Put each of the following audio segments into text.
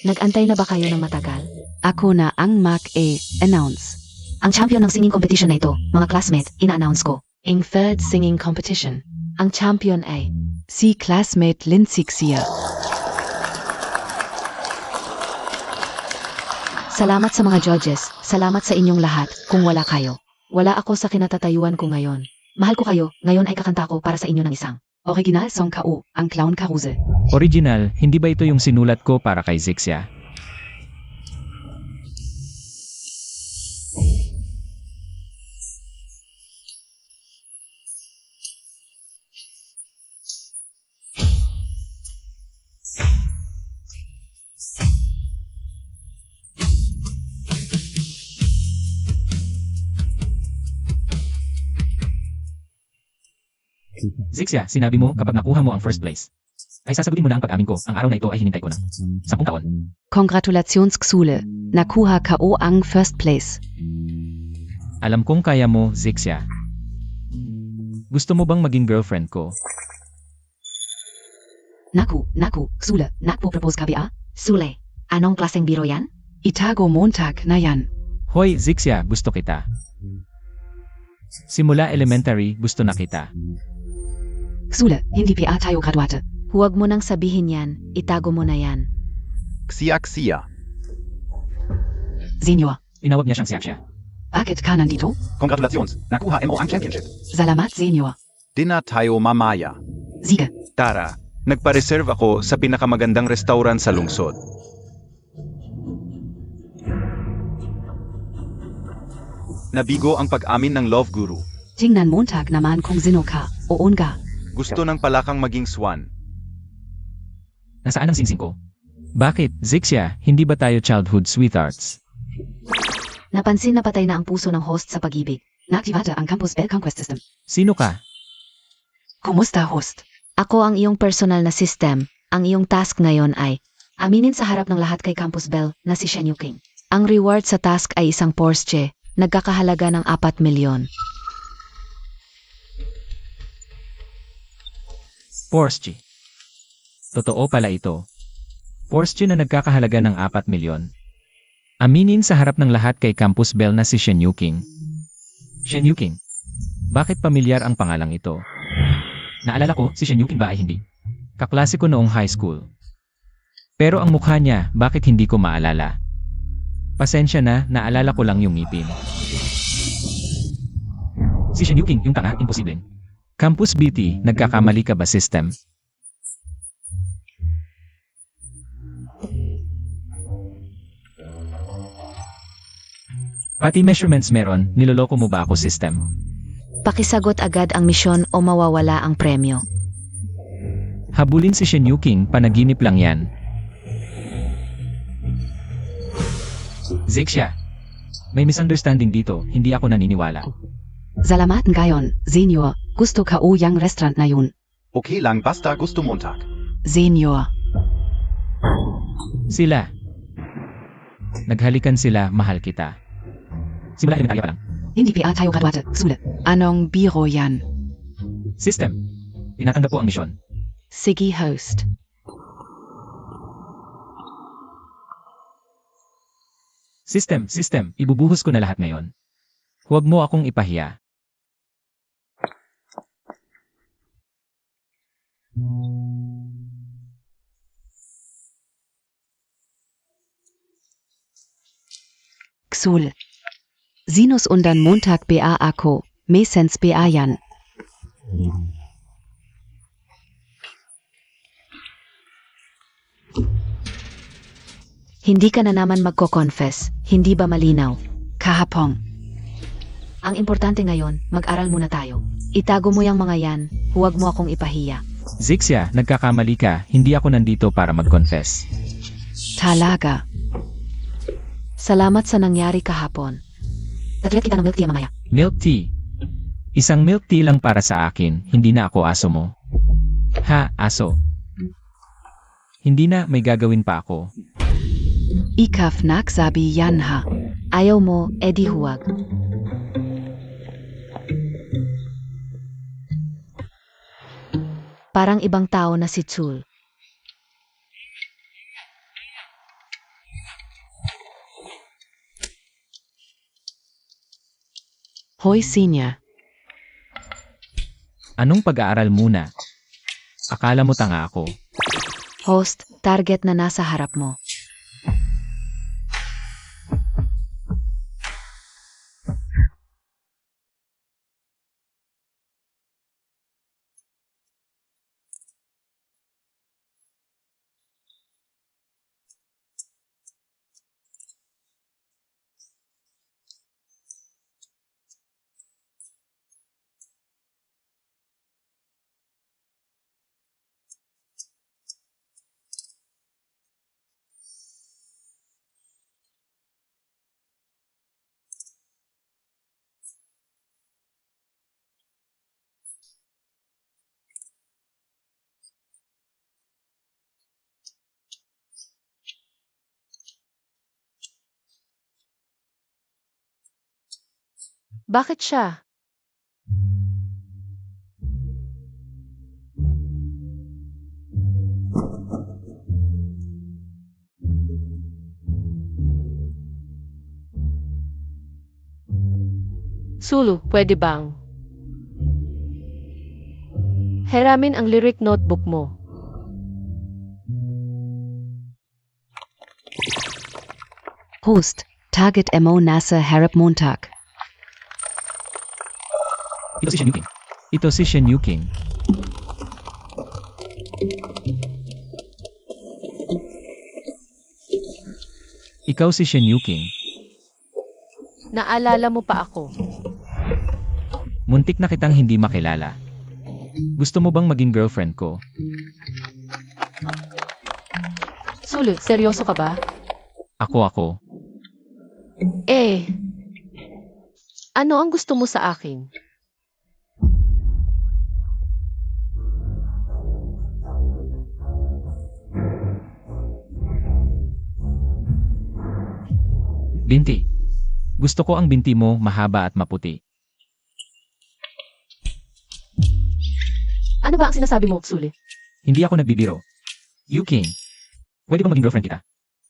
Nag-antay na ba kayo ng matagal? Ako na ang mag-announce. Ang champion ng singing competition na ito, mga classmate, ina-announce ko. Ing third singing competition. Ang champion ay Si classmate Lindsay Xia. salamat sa mga judges, salamat sa inyong lahat, kung wala kayo. Wala ako sa kinatatayuan ko ngayon. Mahal ko kayo, ngayon ay kakanta ko para sa inyo ng isang Original Song K.O. ang Clown Carousel. Original, hindi ba ito yung sinulat ko para kay Zixia? Zixia, sinabi mo kapag nakuha mo ang first place, ay sasagutin mo na ang pag-amin ko. Ang araw na ito ay hinintay ko na 10 taon. Congratulations Xule. Nakuha K.O. ang first place. Alam kong kaya mo, Zixia. Gusto mo bang maging girlfriend ko? Naku, Sule, propose ka ba? Sule, anong klaseng biro yan? Itago Montag na yan. Hoy, Zixia, gusto kita. Simula elementary, gusto na kita. Xule, hindi pa tayo graduate. Huwag mo nang sabihin yan, itago mo na yan. Xia. Senior, Tinawag niya siyang Zixia. bakit ka nandito? Congratulations, nakuha mo ang championship. Salamat Senior. Di na tayo mamaya. Sige, Tara, nagpa-reserve ako sa pinakamagandang restaurant sa lungsod. Nabigo ang pag-amin ng Love Guru. tingnan Montag naman kung sino ka. Oon ka. Gusto ng palakang maging swan. Nasaan ang singsing ko? Bakit, Zixia, hindi ba tayo childhood sweethearts? Napansin na patay na ang puso ng host sa pag-ibig. Naaktivata ang Campus Bell Conquest System. Sino ka? Kumusta host? Ako ang iyong personal na system. Ang iyong task ngayon ay aminin sa harap ng lahat kay Campus Bell na si Shen Yuking. Ang reward sa task ay isang Porsche, nagkakahalaga ng 4 milyon. Porsche. Totoo pala ito. Porsche na nagkakahalaga ng 4 milyon. Aminin sa harap ng lahat kay Campus Bell na si Shen Yuking. Shen Yuking. Bakit pamilyar ang pangalang ito? Naalala ko, si Shen Yuking ba ay hindi? Kaklase ko noong high school. Pero ang mukha niya, bakit hindi ko maalala? Pasensya na, naalala ko lang yung ngipin. Si Shen Yuking, yung tanga, imposibleng. Campus BT, nagkakamali ka ba system? Pati measurements meron, niloloko mo ba ako system? Pakisagot agad ang misyon o mawawala ang premyo. Habulin si Shen Yuking, panaginip lang yan. Zixia, may misunderstanding dito, hindi ako naniniwala. Salamat ngayon, Senior. Gusto ka o yang restaurant na yun? Okay lang basta gusto Montag. Senior. Sila. Naghalikan sila, mahal kita. Simula elementarya pa lang. Hindi pa tayo graduate. Xule. Anong biro yan? System. Tinatanggap ko ang misyon. Sige host. System, ibubuhos ko na lahat ngayon. Huwag mo akong ipahiya. Xul. Sinus undan Montag ba ako, mesens ba yan. Hindi ka na naman magko-confess, hindi ba malinaw? Kahapon. Ang importante ngayon, mag-aral muna tayo. Itago mo yung mga yan, huwag mo akong ipahiya. Zixia, nagkakamali ka, hindi ako nandito para mag-confess. Talaga. Salamat sa nangyari kahapon. Tatlet kita ng milk tea mamaya. Milk tea. Isang milk tea lang para sa akin, hindi na ako aso mo. Ha, aso. Hindi na, may gagawin pa ako. Ikaf nagsabi yan ha. Ayaw mo, edi huwag. Parang ibang tao na si Chul. Hoy Senior. Anong pag-aaral muna? Akala mo tanga ako. Host, target na nasa harap mo. Bakit siya? Sulu, pwede bang? Hiramin ang lyric notebook mo. Host, target mo nasa harap Montag. Ito si Shen Yuking. Ito si Shen Yuking. Ikaw si Shen Yuking. Naalala mo pa ako. Muntik na kitang hindi makilala. Gusto mo bang maging girlfriend ko? Sulu, seryoso ka ba? Ako. Eh, ano ang gusto mo sa akin? Binti. Gusto ko ang binti mo mahaba at maputi. Ano ba ang sinasabi mo, Sulu? Hindi ako nagbibiro. Yuking, pwede bang maging girlfriend kita?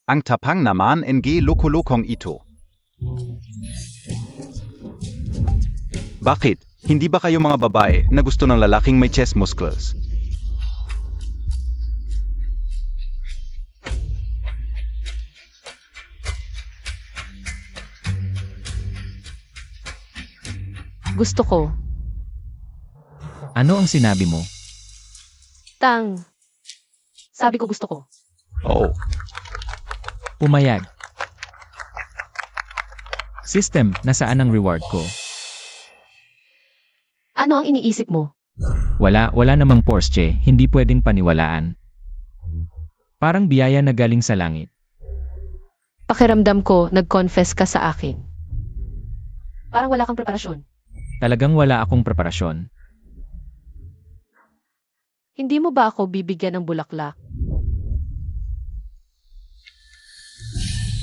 Ang tapang naman ng loko-lokong ito. Bakit? Hindi ba kayo mga babae na gusto ng lalaking may chest muscles? Gusto ko. Ano ang sinabi mo? Sabi ko gusto ko. Oo. Pumayag. System, nasaan ang reward ko? Ano ang iniisip mo? Wala namang Porsche, hindi pwedeng paniwalaan. Parang biyaya na galing sa langit. Pakiramdam ko, nag-confess ka sa akin. Parang wala kang preparasyon. Talagang wala akong preparasyon. Hindi mo ba ako bibigyan ng bulaklak?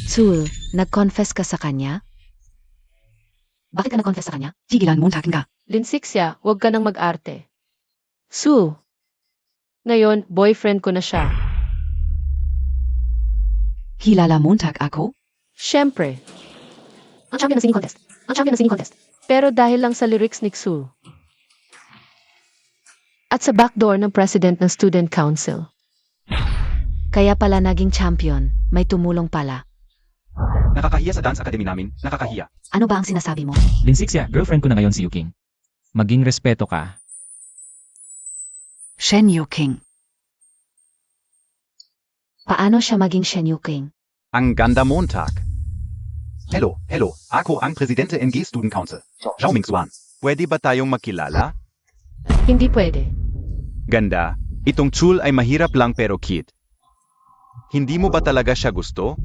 Sul, nag-confess ka sa kanya? Bakit ka nag-confess sa kanya? Tigilan Montagin ka. Linsixia, huwag ka nang mag-arte. Su. Ngayon, boyfriend ko na siya. Hilala Montag ako? Siyempre. Ang champion ng singing contest. Pero dahil lang sa lyrics ni Xu. At sa backdoor ng president ng student council. Kaya pala naging champion, may tumulong pala. Nakakahiya sa dance academy namin. Nakakahiya. Ano ba ang sinasabi mo? Linsixia, girlfriend ko na ngayon si Yuking. Maging respeto ka. Shen Yuking. Paano siya maging Shen Yuking? Ang ganda Montag. Hello. Ako ang presidente ng Student Council. Zhao Mingxuan. Pwede ba tayong makilala? Hindi pwede. Ganda. Itong chul ay mahirap lang pero cute. Hindi mo ba talaga siya gusto?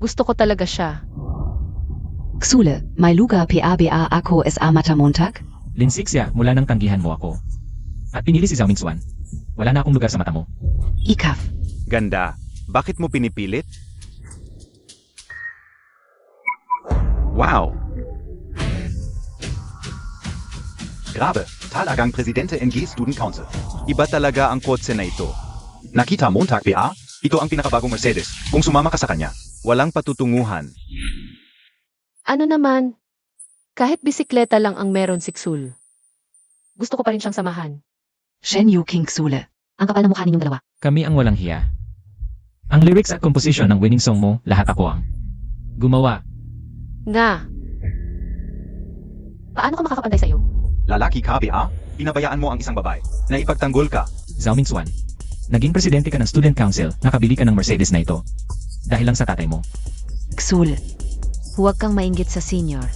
Gusto ko talaga siya. Xule, may lugar PABA ako es Amata Montag? Linsixia, mula nang tanggihan mo ako. At pinili si Zhao Mingxuan. Wala na akong lugar sa mata mo. Ikaf. Ganda. Bakit mo pinipilit? Wow! Grabe, talagang presidente ng Student Council. Iba talaga ang kotse na ito. Nakita Montag PA? Ito ang pinakabagong Mercedes. Kung sumama ka sa kanya, walang patutunguhan. Ano naman? Kahit bisikleta lang ang meron si Xul. Gusto ko pa rin siyang samahan. Shen Yuking Xule. Ang kapal ng mukha ninyong dalawa. Kami ang walang hiya. Ang lyrics at composition ng winning song mo, lahat ako ang gumawa. Nga. Paano ka makakapantay sa iyo? Lalaki ka, BA? Pinabayaan mo ang isang babae na ipagtanggol ka. Zhao Mingxuan. Naging presidente ka ng student council, nakabili ka ng Mercedes na ito. Dahil lang sa tatay mo. Xule. Huwag kang mainggit sa senior.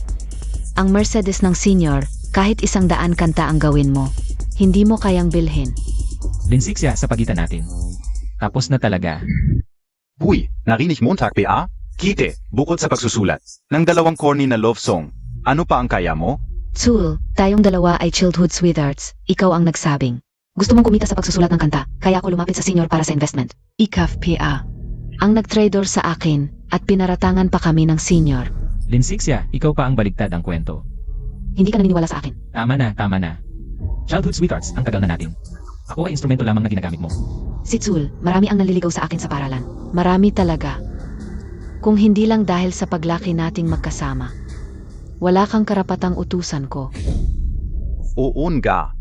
Ang Mercedes ng senior, kahit 100 kanta ang gawin mo, hindi mo kayang bilhin. Linsik siya sa pagitan natin. Tapos na talaga. Uy, narinig Montag, BA? Kite, bukod sa pagsusulat ng dalawang corny na love song, ano pa ang kaya mo? Tsul, tayong dalawa ay childhood sweethearts. Ikaw ang nagsabing. Gusto mong kumita sa pagsusulat ng kanta, kaya ako lumapit sa senior para sa investment. Ikaf PA. Ang nag-trador sa akin, at pinaratangan pa kami ng senior. Linsik siya, ikaw pa ang baligtad ang kwento. Hindi ka naniniwala sa akin. Tama na, tama na. Childhood sweethearts, ang tagal na natin. Ako ay instrumento lamang na ginagamit mo. Si Tsul, marami ang naliligaw sa akin sa paralan. Marami talaga. Kung hindi lang dahil sa paglaki nating magkasama. Wala kang karapatang utusan ko. Oo nga.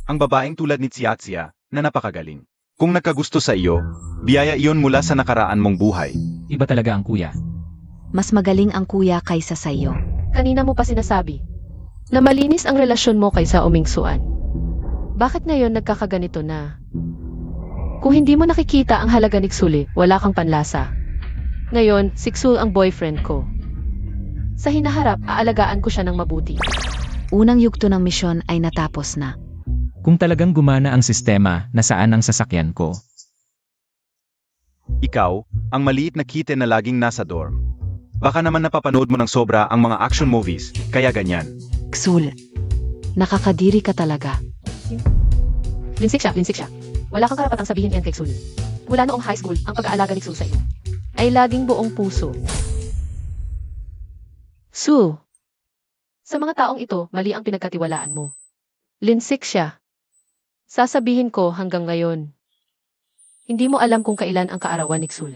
Ang babaeng tulad ni Tsiatsia na napakagaling. Kung nagkagusto sa iyo, biyaya iyon mula sa nakaraan mong buhay. Iba talaga ang kuya. Mas magaling ang kuya kaysa sa iyo. Kanina mo pa sinasabi na malinis ang relasyon mo kaysa Umingsuan. Bakit ngayon nagkakaganito na? Kung hindi mo nakikita ang halaga ni Xule, wala kang panlasa. Ngayon, si Xul ang boyfriend ko. Sa hinaharap, aalagaan ko siya ng mabuti. Unang yugto ng misyon ay natapos na. Kung talagang gumana ang sistema, nasaan ang sasakyan ko? Ikaw, ang maliit na kite na laging nasa dorm. Baka naman napapanood mo ng sobra ang mga action movies, kaya ganyan. Xule. Nakakadiri ka talaga. Linsik siya. Wala kang karapatang sabihin yan kay Xul. Mula noong high school, ang pag-aalaga ni Xul sa iyo ay laging buong puso. Xul, sa mga taong ito, mali ang pinagkatiwalaan mo. Linsik siya. Sasabihin ko hanggang ngayon. Hindi mo alam kung kailan ang kaarawan ni Xul.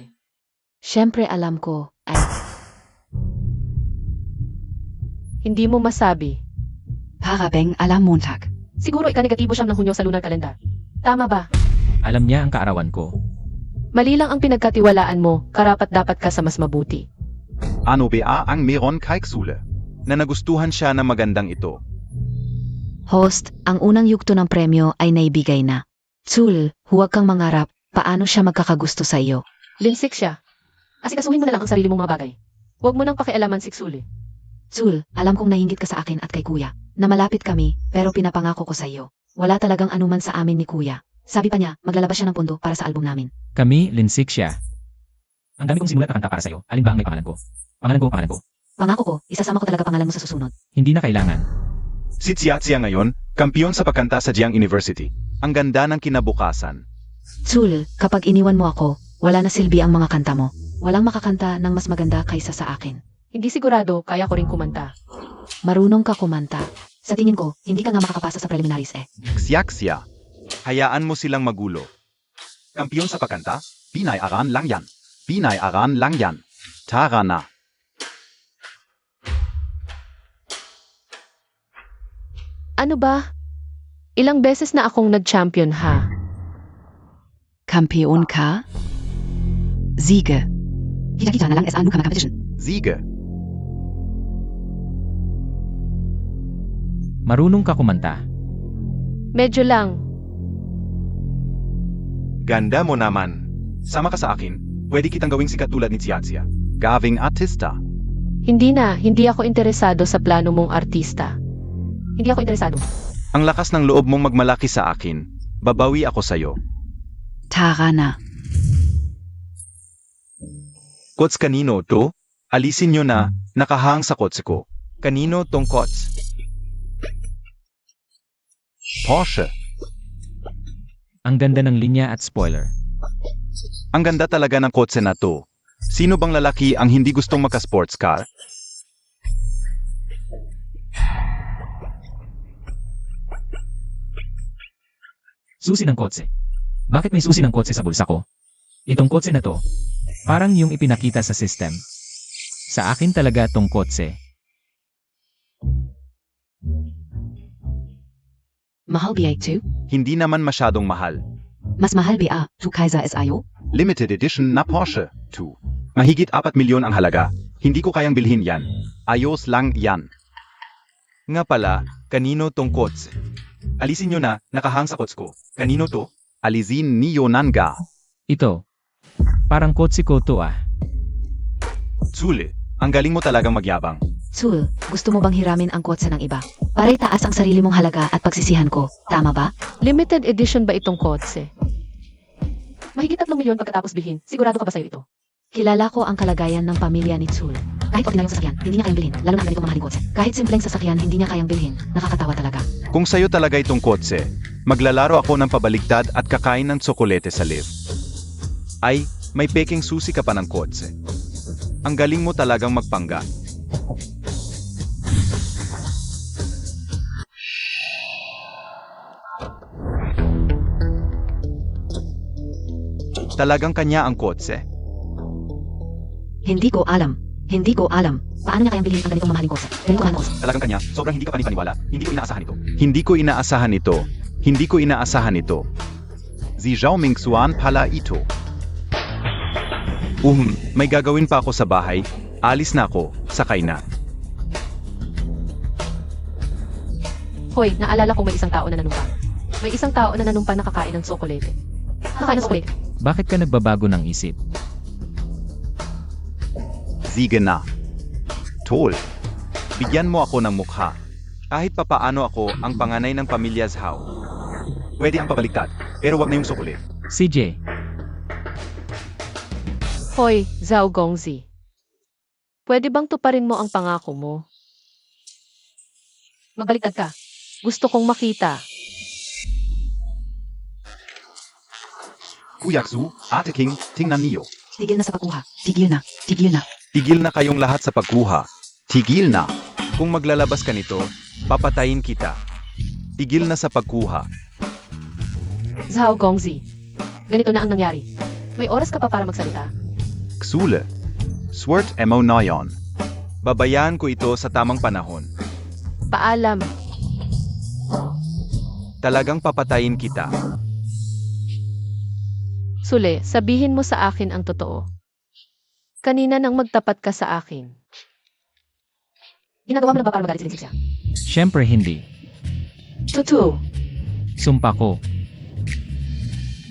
Siyempre alam ko, ay Hindi mo masabi. Parabeng alam Montag. Siguro ika-negatibo siyam ng Hunyo sa lunar calendar. Tama ba? Alam niya ang kaarawan ko. Mali lang ang pinagkatiwalaan mo, karapat-dapat ka sa mas mabuti. Ano BA ang meron kay Xule? Na nagustuhan siya ng magandang ito. host, ang unang yugto ng premyo ay naibigay na. Tsul, huwag kang mangarap, paano siya magkakagusto sa iyo? Linsik siya. Asikasuhin mo na lang ang sarili mong mga bagay. Huwag mo nang pakialaman si Xule. Tsul, alam kong nainggit ka sa akin at kay kuya, na malapit kami, pero pinapangako ko sa iyo. Wala talagang anuman sa amin ni kuya. Sabi pa niya, maglalabas siya ng pundo para sa album namin. Kami, linsik siya. Ang dami kong simulat na kanta para sa'yo. Alin ba ang may pangalan ko? Pangalan ko. Pangako ko, isasama ko talaga pangalan mo sa susunod. Hindi na kailangan. Si Tsiatsia ngayon, kampiyon sa pagkanta sa Jiang University. Ang ganda ng kinabukasan. Tsul, kapag iniwan mo ako, wala na silbi ang mga kanta mo. Walang makakanta ng mas maganda kaysa sa akin. Hindi sigurado, kaya ko rin kumanta. Marunong ka kumanta. Sa tingin ko, hindi ka nga makakapasa sa preliminaries eh. Xiaxia. Hayaan mo silang magulo. Kampiyon sa pagkanta? Pinay-aran lang yan. Pinay-aran lang yan. Tara na. Ano ba? Ilang beses na akong nag-champion ha? Kampion ka? Siege. Kita-kita na lang sa Newcomer Competition. Siege. Marunong ka kumanta. Medyo lang. Ganda mo naman. Sama ka sa akin. Pwede kitang gawing sikat tulad ni Tsiatsia. Gaving artista. Hindi ako interesado sa plano mong artista. Hindi ako interesado. Ang lakas ng loob mong magmalaki sa akin. Babawi ako sa'yo. Tara na. Kots kanino to? Alisin nyo na. Nakahang sa kotse ko. Kanino tong kots? Porsche. Ang ganda ng linya at spoiler. Ang ganda talaga ng kotse na to. Sino bang lalaki ang hindi gustong maka-sports car? Susi ng kotse. Bakit may susi ng kotse sa bulsa ko? Itong kotse na to, parang yung ipinakita sa system. Sa akin talaga tong kotse. Mahal BA2? Hindi naman masyadong mahal. Mas mahal BA2 kaysa SIO? Limited edition na Porsche 2. Mahigit 4 milyon ang halaga. Hindi ko kayang bilhin yan. Ayos lang yan. Nga pala, kanino tong kotse? Alisin nyo na, nakahang sa kotse ko. Kanino to? Alisin niyo nanga. Ito. Parang kotse ko to ah. Tsule, ang galing mo talagang magyabang. Sul, gusto mo bang hiramin ang kotse ng iba? Para itaas ang sarili mong halaga at pagsisihan ko. Tama ba? Limited edition ba itong kotse? Mahigit 3 milyon pagkatapos bilhin. Sigurado ka ba sa'yo ito? Kilala ko ang kalagayan ng pamilya ni Sul. Kahit ordinaryong sasakyan, hindi niya kayang bilhin, lalo na ang ganitong mahaling kotse. Kahit simpleng sasakyan, hindi niya kayang bilhin. Nakakatawa talaga. Kung sa'yo talaga itong kotse, maglalaro ako ng pabaligtad at kakain ng tsokolete sa lift. Ay, may peking susi ka pa ng kotse. Ang galing mo talagang magpangga. Talagang kanya ang kotse. Hindi ko alam. Hindi ko alam. Paano niya kayang bilhin ang ganitong mamahaling kotse? Ganito ang kotse. Talagang kanya, sobrang hindi ka panipaniwala. Hindi ko inaasahan ito. Hindi ko inaasahan ito. Hindi ko inaasahan ito. Si Zhao Mingxuan pala ito. May gagawin pa ako sa bahay. Alis na ako, sakay na. Hoy, naalala ko may isang tao na nanumpa. May isang tao na nanumpa na kakain ng tsokolete. Kakain ng tsokolete. Bakit ka nagbabago ng isip? Sige na. Tol, bigyan mo ako ng mukha. Kahit papaano ako ang panganay ng pamilya Zhao. Pwede ang pabaliktad, pero wag na yung tsokolate. CJ, Hoy, Zhao Gongzi. Pwede bang tuparin mo ang pangako mo? Magbaliktad ka. Gusto kong makita. Kuya Xu, Ate King, tingnan niyo. Tigil na sa pagkuha. Tigil na. Tigil na. Tigil na kayong lahat sa pagkuha. Tigil na. Kung maglalabas ka nito, papatayin kita. Tigil na sa pagkuha. Zhao Gongzi. Ganito na ang nangyari. May oras ka pa para magsalita. Xule. Swert emo na yon. Babayaan ko ito sa tamang panahon. Paalam. Talagang papatayin kita. Sule, sabihin mo sa akin ang totoo. Kanina nang magtapat ka sa akin. Ginagawa mo na ba para magalit si Lindsay? syempre hindi. Totoo. Sumpa ko.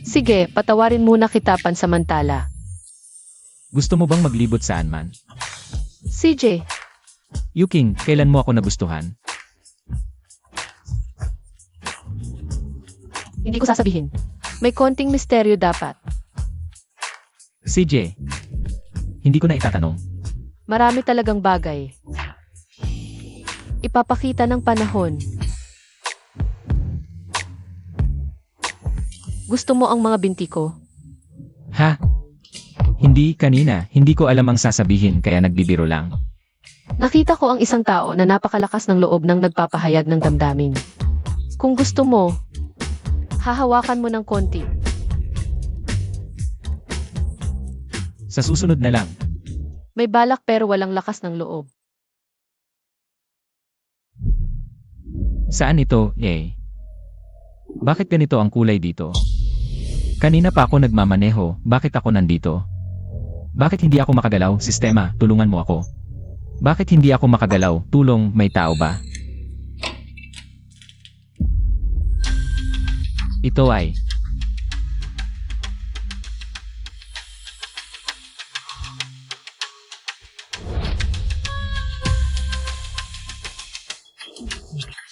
Sige, patawarin muna kita pansamantala. Gusto mo bang maglibot saan man? CJ, Yuking, kailan mo ako nagustuhan? hindi ko sasabihin. May konting misteryo dapat. CJ, hindi ko na itatanong. Marami talagang bagay. Ipapakita ng panahon. Gusto mo ang mga binti ko? Ha? Hindi kanina, hindi ko alam ang sasabihin kaya nagbibiro lang. Nakita ko ang isang tao na napakalakas ng loob ng nagpapahayag ng damdamin. Kung gusto mo, hahawakan mo ng konti. Sa susunod na lang. May balak pero walang lakas ng loob. Saan ito, eh? Bakit ganito ang kulay dito? Kanina pa ako nagmamaneho, bakit ako nandito? Bakit hindi ako makagalaw? Sistema, tulungan mo ako. Bakit hindi ako makagalaw? Tulong, may tao ba? Ito ay...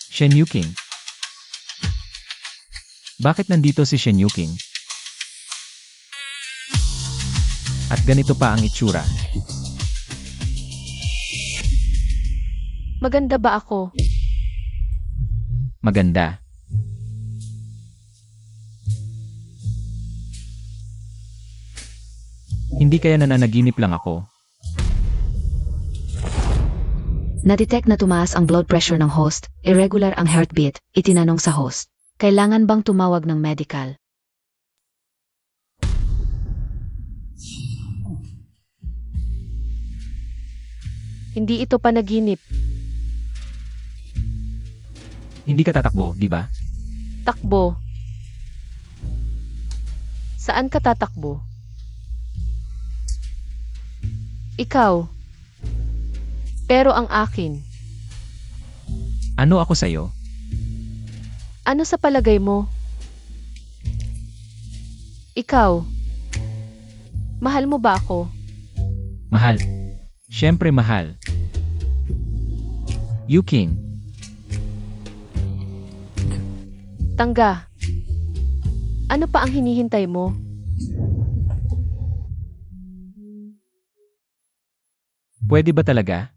Shen Yuking. Bakit nandito si Shen Yuking? At ganito pa ang itsura. Maganda ba ako? Maganda. Hindi kaya nananaginip lang ako. Na-detect na tumaas ang blood pressure ng host, irregular ang heartbeat, itinanong sa host. Kailangan bang tumawag ng medical? Hindi ito panaginip. Hindi ka tatakbo, di ba? Takbo. Saan ka tatakbo? Ikaw. Pero ang akin. Ano ako sa'yo? Ano sa palagay mo? Ikaw. Mahal mo ba ako? Mahal. Siyempre mahal. Yuking. Tangga. Ano pa ang hinihintay mo? Pwede ba talaga?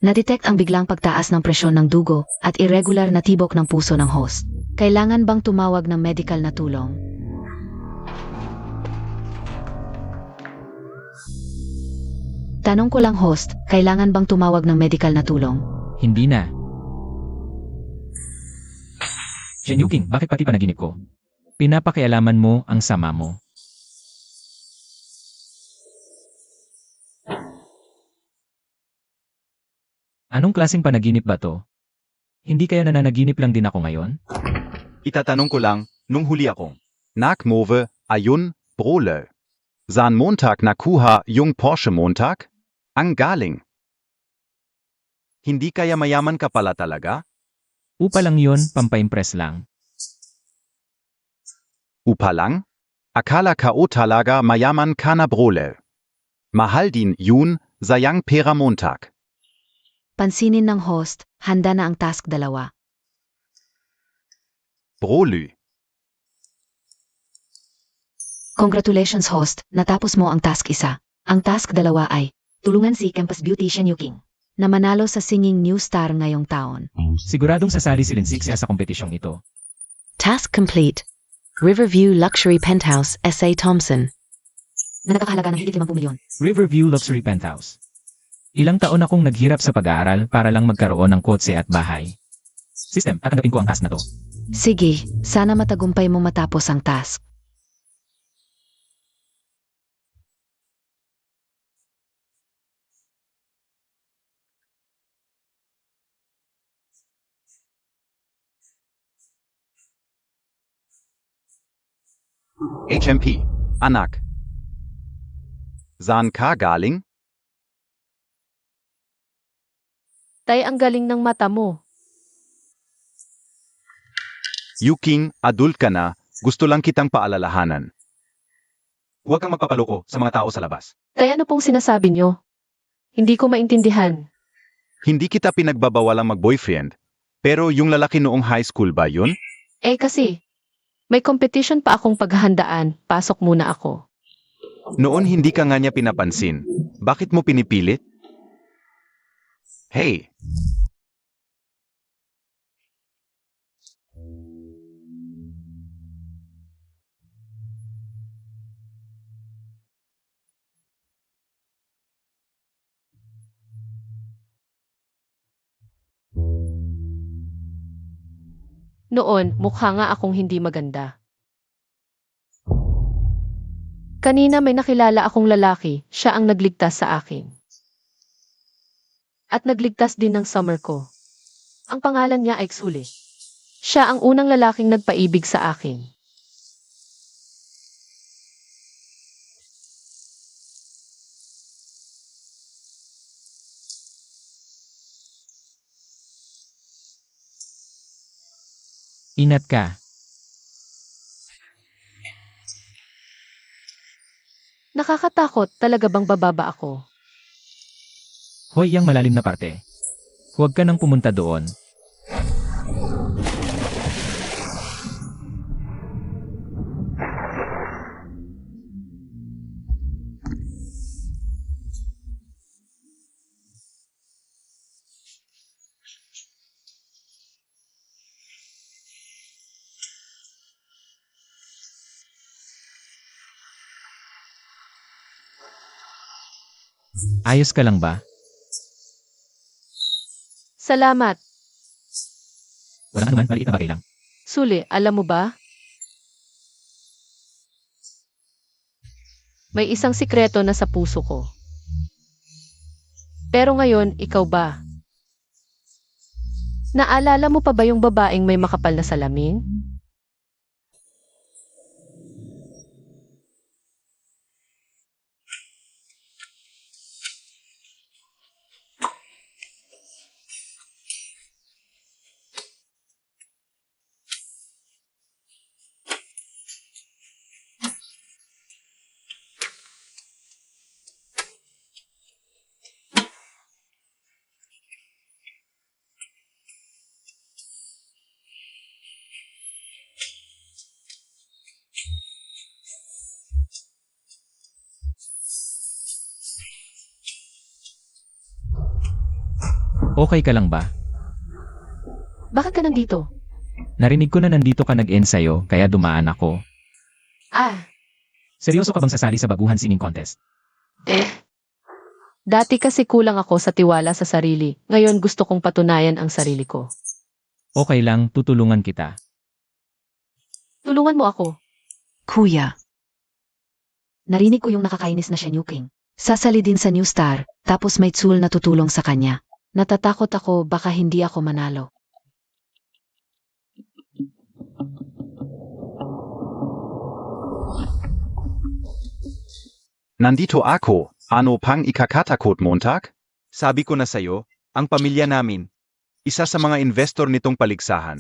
Nadetect ang biglang pagtaas ng presyon ng dugo at irregular na tibok ng puso ng host. Kailangan bang tumawag ng medical na tulong? Tanong ko lang host, kailangan bang tumawag ng medical na tulong? Hindi na. Shenyuking, bakit pati panaginip ko? Pinapakialaman mo ang sama mo. Anong klaseng panaginip ba to? Hindi kaya nananaginip lang din ako ngayon? Itatanong ko lang, nung huli akong nakmove ayun brole. Saan Montag nakuha yung Porsche Montag? Ang galing. Hindi kaya mayaman ka pala talaga? Upa lang yon, pampaimpress lang. Upa lang? Akala ka o talaga mayaman ka na brole. Mahal din yun, sayang pera Montag. Pansinin ng host, handa na ang task 2. Brolü. Congratulations host, natapos mo ang task 1. Ang task 2 ay, tulungan si Campus Beautician Yuking na manalo sa Singing New Star ngayong taon. Siguradong sasali si Linsik sa kompetisyong ito. Task complete. Riverview Luxury Penthouse, S.A. Thompson. Na nakakahalaga ng higit 50 milyon. Riverview Luxury Penthouse. Ilang taon akong naghirap sa pag-aaral para lang magkaroon ng kotse at bahay. System, tatanggapin ko ang task na to. Sige, sana matagumpay mo matapos ang task. HMP. Anak. Saan ka galing? Tay, ang galing ng mata mo. Yuking, adult ka na, gusto lang kitang paalalahanan. Huwag kang magpapaloko sa mga tao sa labas. Tay, ano pong sinasabi nyo? Hindi ko maintindihan. Hindi kita pinagbabawalang mag-boyfriend, pero yung lalaki noong high school ba yun? Eh kasi, may competition pa akong paghahandaan, pasok muna ako. Noon hindi ka nga niya pinapansin. Bakit mo pinipilit? Hey! Noon, mukha nga akong hindi maganda. Kanina may nakilala akong lalaki, siya ang nagligtas sa akin. At nagligtas din ng summer ko. Ang pangalan niya ay Xuli. Siya ang unang lalaking nagpaibig sa akin. Inat ka. Nakakatakot, talaga bang bababa ako? Hoy, yang malalim na parte. Huwag ka nang pumunta doon. Ayos ka lang ba? Salamat. Walang anuman, maliit na bagay lang. Suli, alam mo ba? May isang sikreto na sa puso ko. Pero ngayon, ikaw ba? Naalala mo pa ba yung babaeng may makapal na salamin? Okay ka lang ba? Bakit ka nandito? Narinig ko na nandito ka nag-ensayo, kaya dumaan ako. Ah, Seryoso ka bang sasali sa baguhan singing contest? dati kasi kulang ako sa tiwala sa sarili. Ngayon gusto kong patunayan ang sarili ko. Okay lang, tutulungan kita. Tulungan mo ako. Kuya. Narinig ko yung nakakainis na Shenyuking. Sasali din sa New Star, tapos may Tsul na tutulong sa kanya. Natatakot ako baka hindi ako manalo. Nandito ako, ano pang ikakatakot Montag? Sabi ko na sayo, ang pamilya namin, isa sa mga investor nitong paligsahan.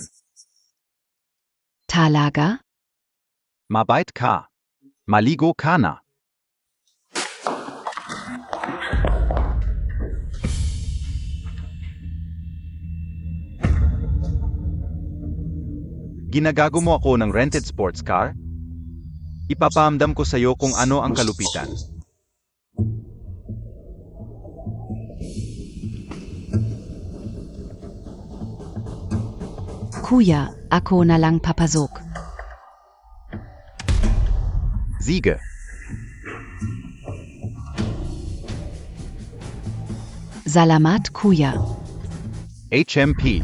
Talaga? Mabait ka. Maligo ka na. Ginagago mo ako ng rented sports car? Ipapaamdam ko sa'yo kung ano ang kalupitan. Kuya, ako na lang papasok. Siege. Salamat, Kuya. HMP.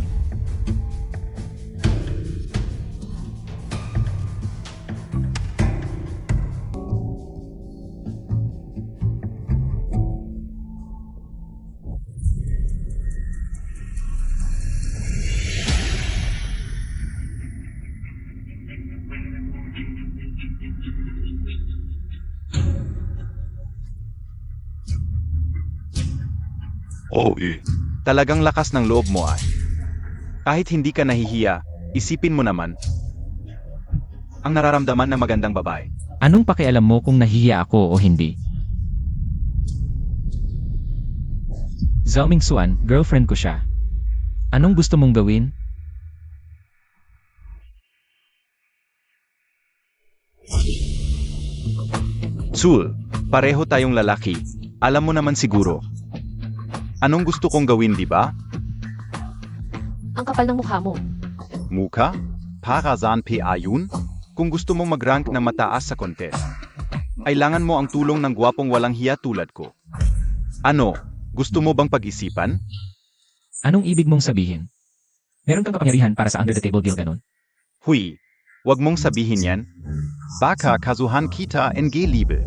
Talagang lakas ng loob mo ay. Kahit hindi ka nahihiya, isipin mo naman ang nararamdaman ng magandang babae. Anong pakialam mo kung nahihiya ako o hindi? Zhao Mingxuan, girlfriend ko siya. Anong gusto mong gawin? Tsul, pareho tayong lalaki. Alam mo naman siguro. Anong gusto kong gawin, di ba? Ang kapal ng mukha mo. Muka? Para saan pa yun? Kung gusto mong mag-rank na mataas sa contest, kailangan mo ang tulong ng gwapong walang hiya tulad ko. Ano? Gusto mo bang pag-isipan? Anong ibig mong sabihin? Meron kang kapangyarihan para sa under-the-table deal ganun? Huy, wag mong sabihin yan. Baka kasuhan kita NG-Liebe.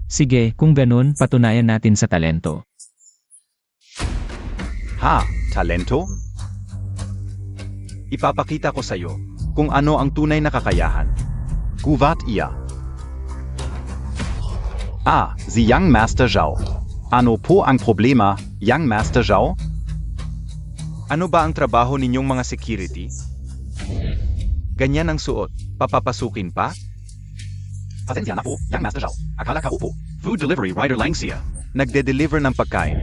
Sige, kung ganun, patunayan natin sa talento. Ha? Talento? Ipapakita ko sa'yo kung ano ang tunay na kakayahan. Guvat iya. Si Young Master Zhao. Ano po ang problema, Young Master Zhao? Ano ba ang trabaho ninyong mga security? Ganyan ang suot, papapasukin pa? Pasensya na po, Young Master Zhao. Akala ka upo. Food Delivery Rider Langsia. Nagde-deliver ng pagkain.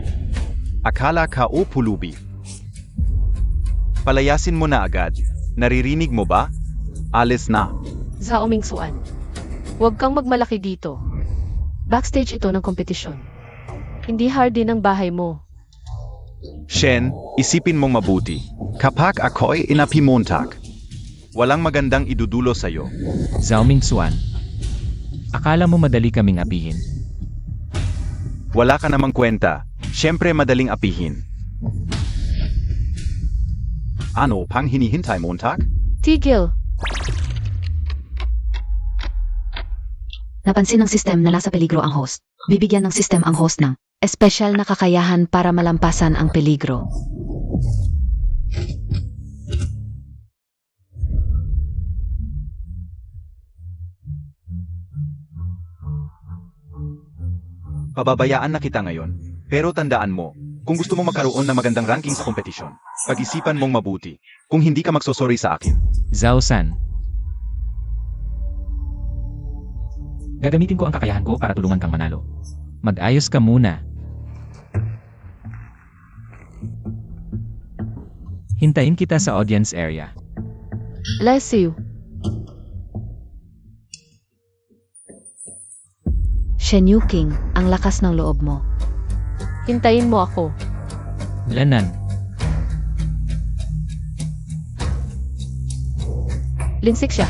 Akala ka o pulubi. Palayasin mo na agad. Naririnig mo ba? Alis na. Zhao Mingxuan. Huwag kang magmalaki dito. Backstage ito ng kompetisyon. Hindi hard din ang bahay mo. Shen, isipin mong mabuti. Kapag ako'y inapimontak, walang magandang idudulo sa'yo. Zhao Mingxuan. Akala mo madali kaming apihin? Wala ka namang kwenta. Siyempre madaling apihin. Ano pang hinihintay, Montag? Tigil. Napansin ng system na nasa peligro ang host. Bibigyan ng system ang host ng espesyal na kakayahan para malampasan ang peligro. Pababayaan na kita ngayon. Pero tandaan mo, kung gusto mong magkaroon ng magandang ranking sa kompetisyon, pag-isipan mong mabuti. Kung hindi ka magsosorry sa akin. Zhao San. Gagamitin ko ang kakayahan ko para tulungan kang manalo. Mag-ayos ka muna. Hintayin kita sa audience area. Bless you. Shen Yuqing, ang lakas ng loob mo. Hintayin mo ako. Lanan. Linsik siya.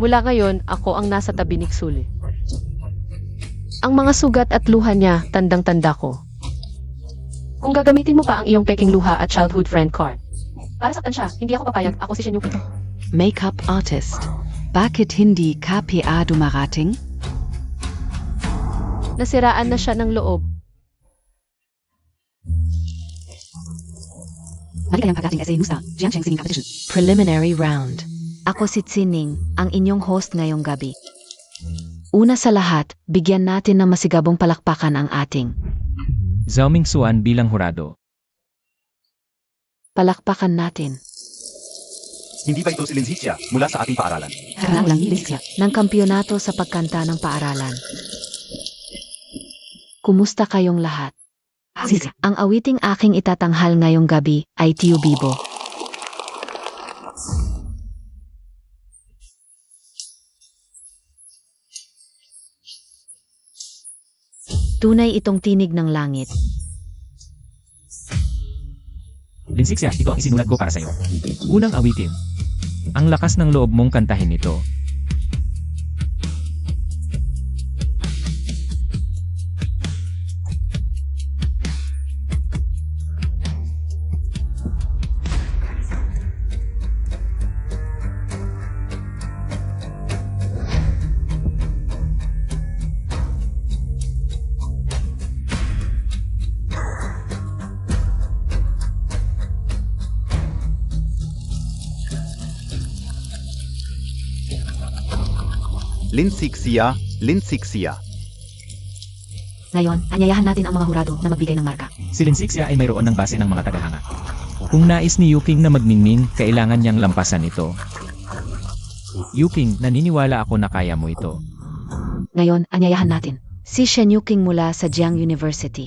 Mula ngayon, ako ang nasa tabi ni Xuli. Ang mga sugat at luha niya, tandang-tanda ko. Kung gagamitin mo pa ang iyong peking luha at childhood friend card. Para saktan siya, hindi ako papayag. Ako si Shen Yuqing. Makeup artist. Bakit hindi KPA dumarating? Nasiraan na siya ng loob. Maligayang pag-ating essay Musta, Jiangsheng Singing Competition. Preliminary round. Ako si Tsining, ang inyong host ngayong gabi. Una sa lahat, bigyan natin ng masigabong palakpakan ang ating Zhao Mingxuan bilang hurado. palakpakan natin Hindi ba ito si Linzixia mula sa ating paaralan? Karang ulang ni Lixia. ng kampyonato sa pagkanta ng paaralan. Kumusta kayong lahat? Sisia. Ang awiting aking itatanghal ngayong gabi ay Tio Bibo. Tunay itong tinig ng langit. Linsixia, ito ang isinulat ko para sa'yo. Unang awitin. Ang lakas ng loob mong kantahin ito. Linzixia, Linzixia. Ngayon, anyayahan natin ang mga hurado na magbigay ng marka. Si Linsixia ay mayroon ng base ng mga tagahanga. Kung nais ni Yuqing na magmingming, kailangan niyang lampasan ito. Yuqing, naniniwala ako na kaya mo ito. Ngayon, anyayahan natin. Si Shen Yuqing mula sa Jiang University.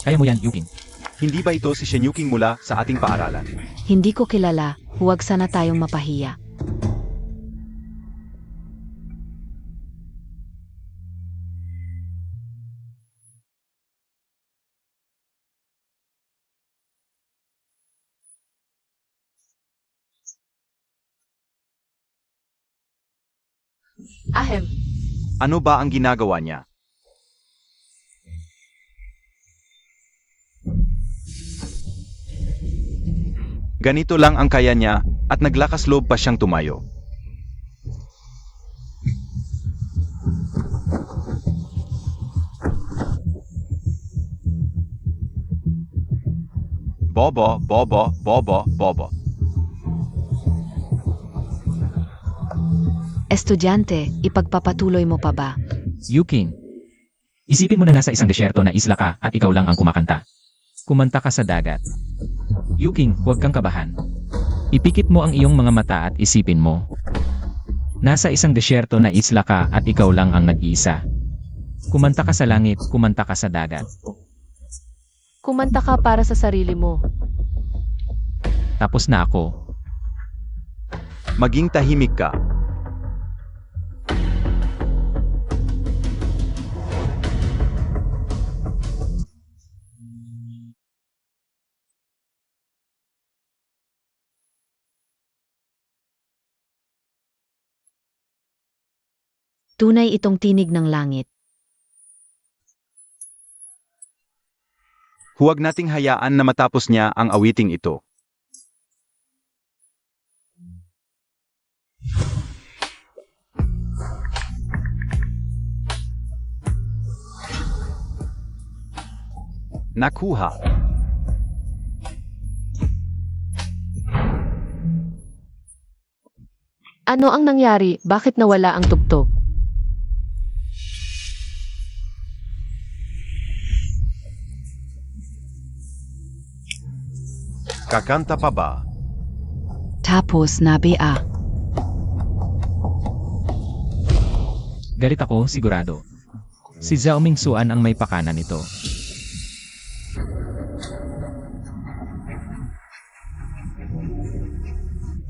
Kaya mo yan, Yuqing. Hindi ba ito si Shen Yuqing mula sa ating paaralan? Hindi ko kilala, huwag sana tayong mapahiya. Ahem. Ano ba ang ginagawa niya? Ganito lang ang kaya niya at naglakas loob pa siyang tumayo. Bobo, bobo, bobo, bobo. Estudyante, ipagpapatuloy mo pa ba? Yuqing. Isipin mo na nasa isang desyerto na isla ka at ikaw lang ang kumakanta. Kumanta ka sa dagat. Yuqing, huwag kang kabahan. Ipikit mo ang iyong mga mata at isipin mo. Nasa isang desyerto na isla ka at ikaw lang ang nag-iisa. Kumanta ka sa langit, kumanta ka sa dagat. Kumanta ka para sa sarili mo. Tapos na ako. Maging tahimik ka. Tunay itong tinig ng langit. Huwag nating hayaan na matapos niya ang awiting ito. Nakuha. Ano ang nangyari? Bakit nawala ang tugtog? Kakanta pa ba? Tapos na BA. Galit ako, sigurado. Si Zhao Mingsuan ang may pakana nito.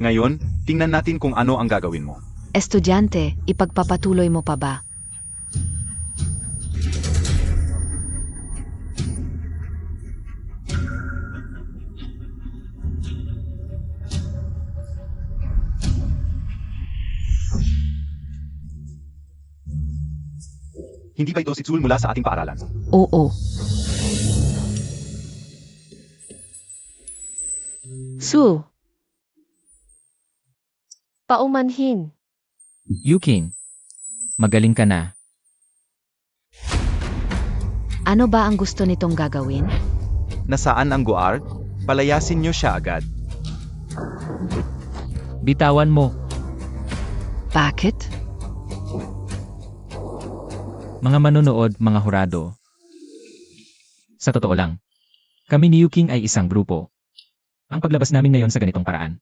Ngayon, tingnan natin kung ano ang gagawin mo. Estudyante, ipagpapatuloy mo pa ba? Hindi ba ito si Tsul mula sa ating paaralan? Oo. Su. Paumanhin. Yuking, magaling ka na. Ano ba ang gusto nitong gagawin? Nasaan ang guard? Palayasin niyo siya agad. Bitawan mo. Bakit? Mga manonood, mga hurado. Sa totoo lang, kami ni Yuking ay isang grupo. Ang paglabas namin ngayon sa ganitong paraan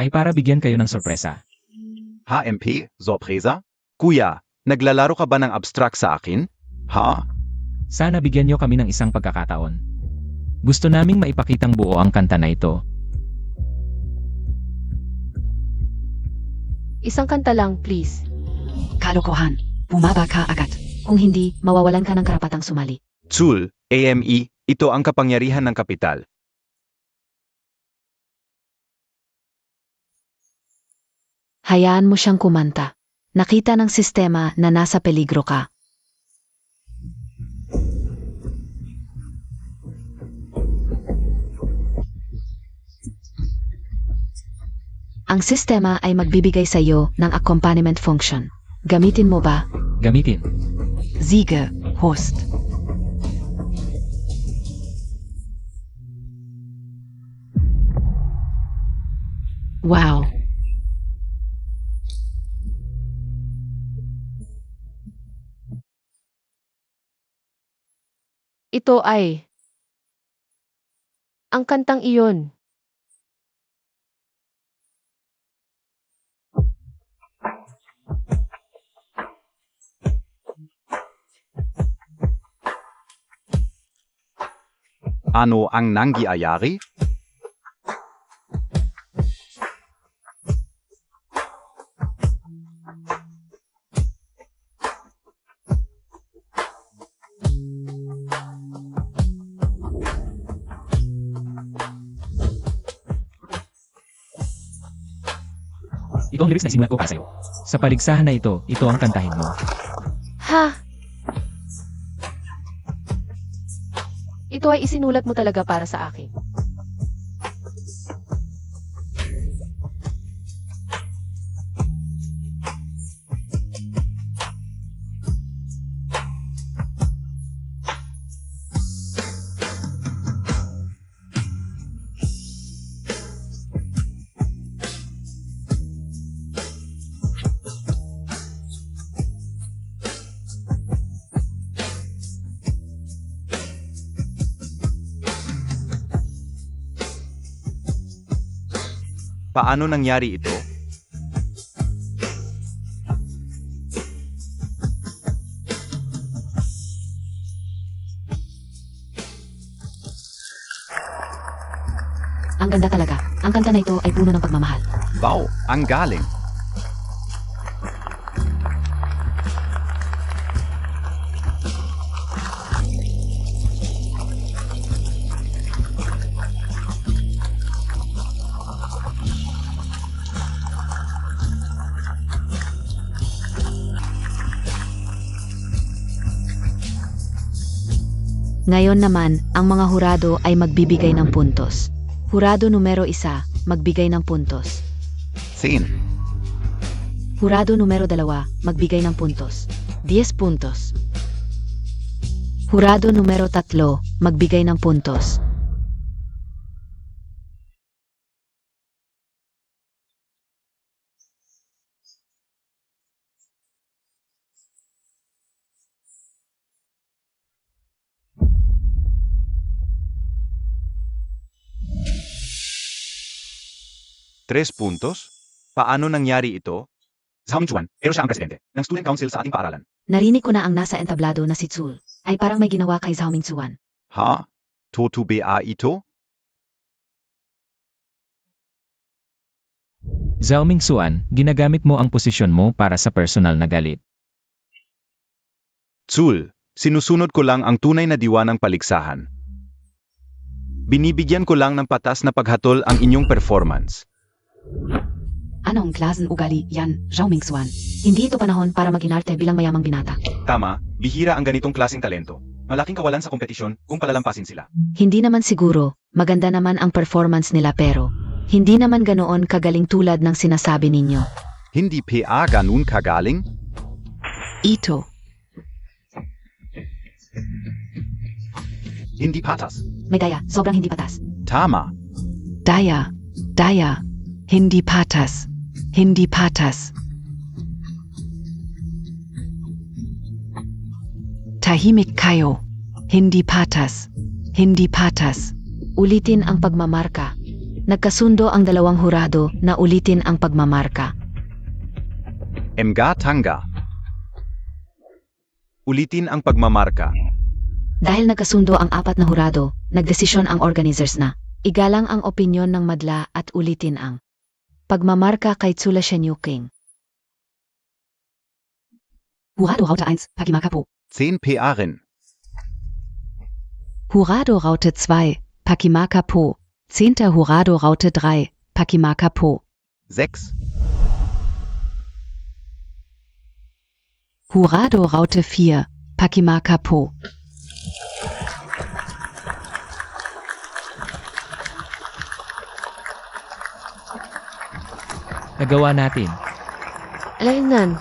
ay para bigyan kayo ng sorpresa. HMP, sorpresa? Kuya, naglalaro ka ba ng abstract sa akin? Ha? Sana bigyan niyo kami ng isang pagkakataon. Gusto naming maipakitang buo ang kanta na ito. Isang kanta lang, please. Kalokohan. Bumaba ka agad. Kung hindi, mawawalan ka ng karapatang sumali. Tsul, AME, ito ang kapangyarihan ng kapital. Hayaan mo siyang kumanta. Nakita ng sistema na nasa peligro ka. Ang sistema ay magbibigay sa iyo ng accompaniment function. Gamitin mo ba? Gamitin. Siege, Host. Wow! Ito ay ang kantang iyon. Ano ang nangyayari? Ito ang lyrics na isinulat ko para sa'yo. Sa paligsahan na ito ang kantahin mo. Ha? Ito ay isinulat mo talaga para sa akin. Paano nangyari ito? Ang ganda talaga. Ang kanta na ito ay puno ng pagmamahal. Wow, ang galing. Ngayon naman, ang mga hurado ay magbibigay ng puntos. Hurado numero 1, magbigay ng puntos. 10. Hurado numero 2, magbigay ng puntos. 10 puntos. Hurado numero 3, magbigay ng puntos. Tres puntos? Paano nangyari ito? Zhao Mingchuan, pero siya ang presidente ng Student Council sa ating paaralan. Narinig ko na ang nasa entablado na si Tsul ay parang may ginawa kay Zhao Mingchuan. Ha? Toto ba ito? Zhao Mingxuan, ginagamit mo ang posisyon mo para sa personal na galit. Tsul, sinusunod ko lang ang tunay na diwa ng paligsahan. Binibigyan ko lang ng patas na paghatol ang inyong performance. Anong klaseng ugali yan, Zhao Mingxuan? Hindi ito panahon para maginarte bilang mayamang binata. Tama, bihira ang ganitong klaseng talento. Malaking kawalan sa kompetisyon kung palalampasin sila. Hindi naman siguro, maganda naman ang performance nila pero hindi naman ganoon kagaling tulad ng sinasabi ninyo. Hindi PA ganun kagaling? Ito. Hindi patas. May daya, sobrang hindi patas. Tama. Daya. Daya. Hindi patas. Hindi patas. Tahimik kayo. Hindi patas. Hindi patas. Ulitin ang pagmamarka. Nagkasundo ang dalawang hurado na ulitin ang pagmamarka. Mga tanga. Ulitin ang pagmamarka. Dahil nagkasundo ang 4 na hurado, nagdesisyon ang organizers na igalang ang opinyon ng madla at ulitin ang pagmamarka kay Tsula Shenyuking. Hurado Raute 1, Pakimaka po. 10 PA rin. Hurado Raute 2. Pakimaka po. 10. Hurado Raute 3. Pakimaka po. 6. Hurado Raute 4. Pakimaka po. Nagawa natin. Alainan,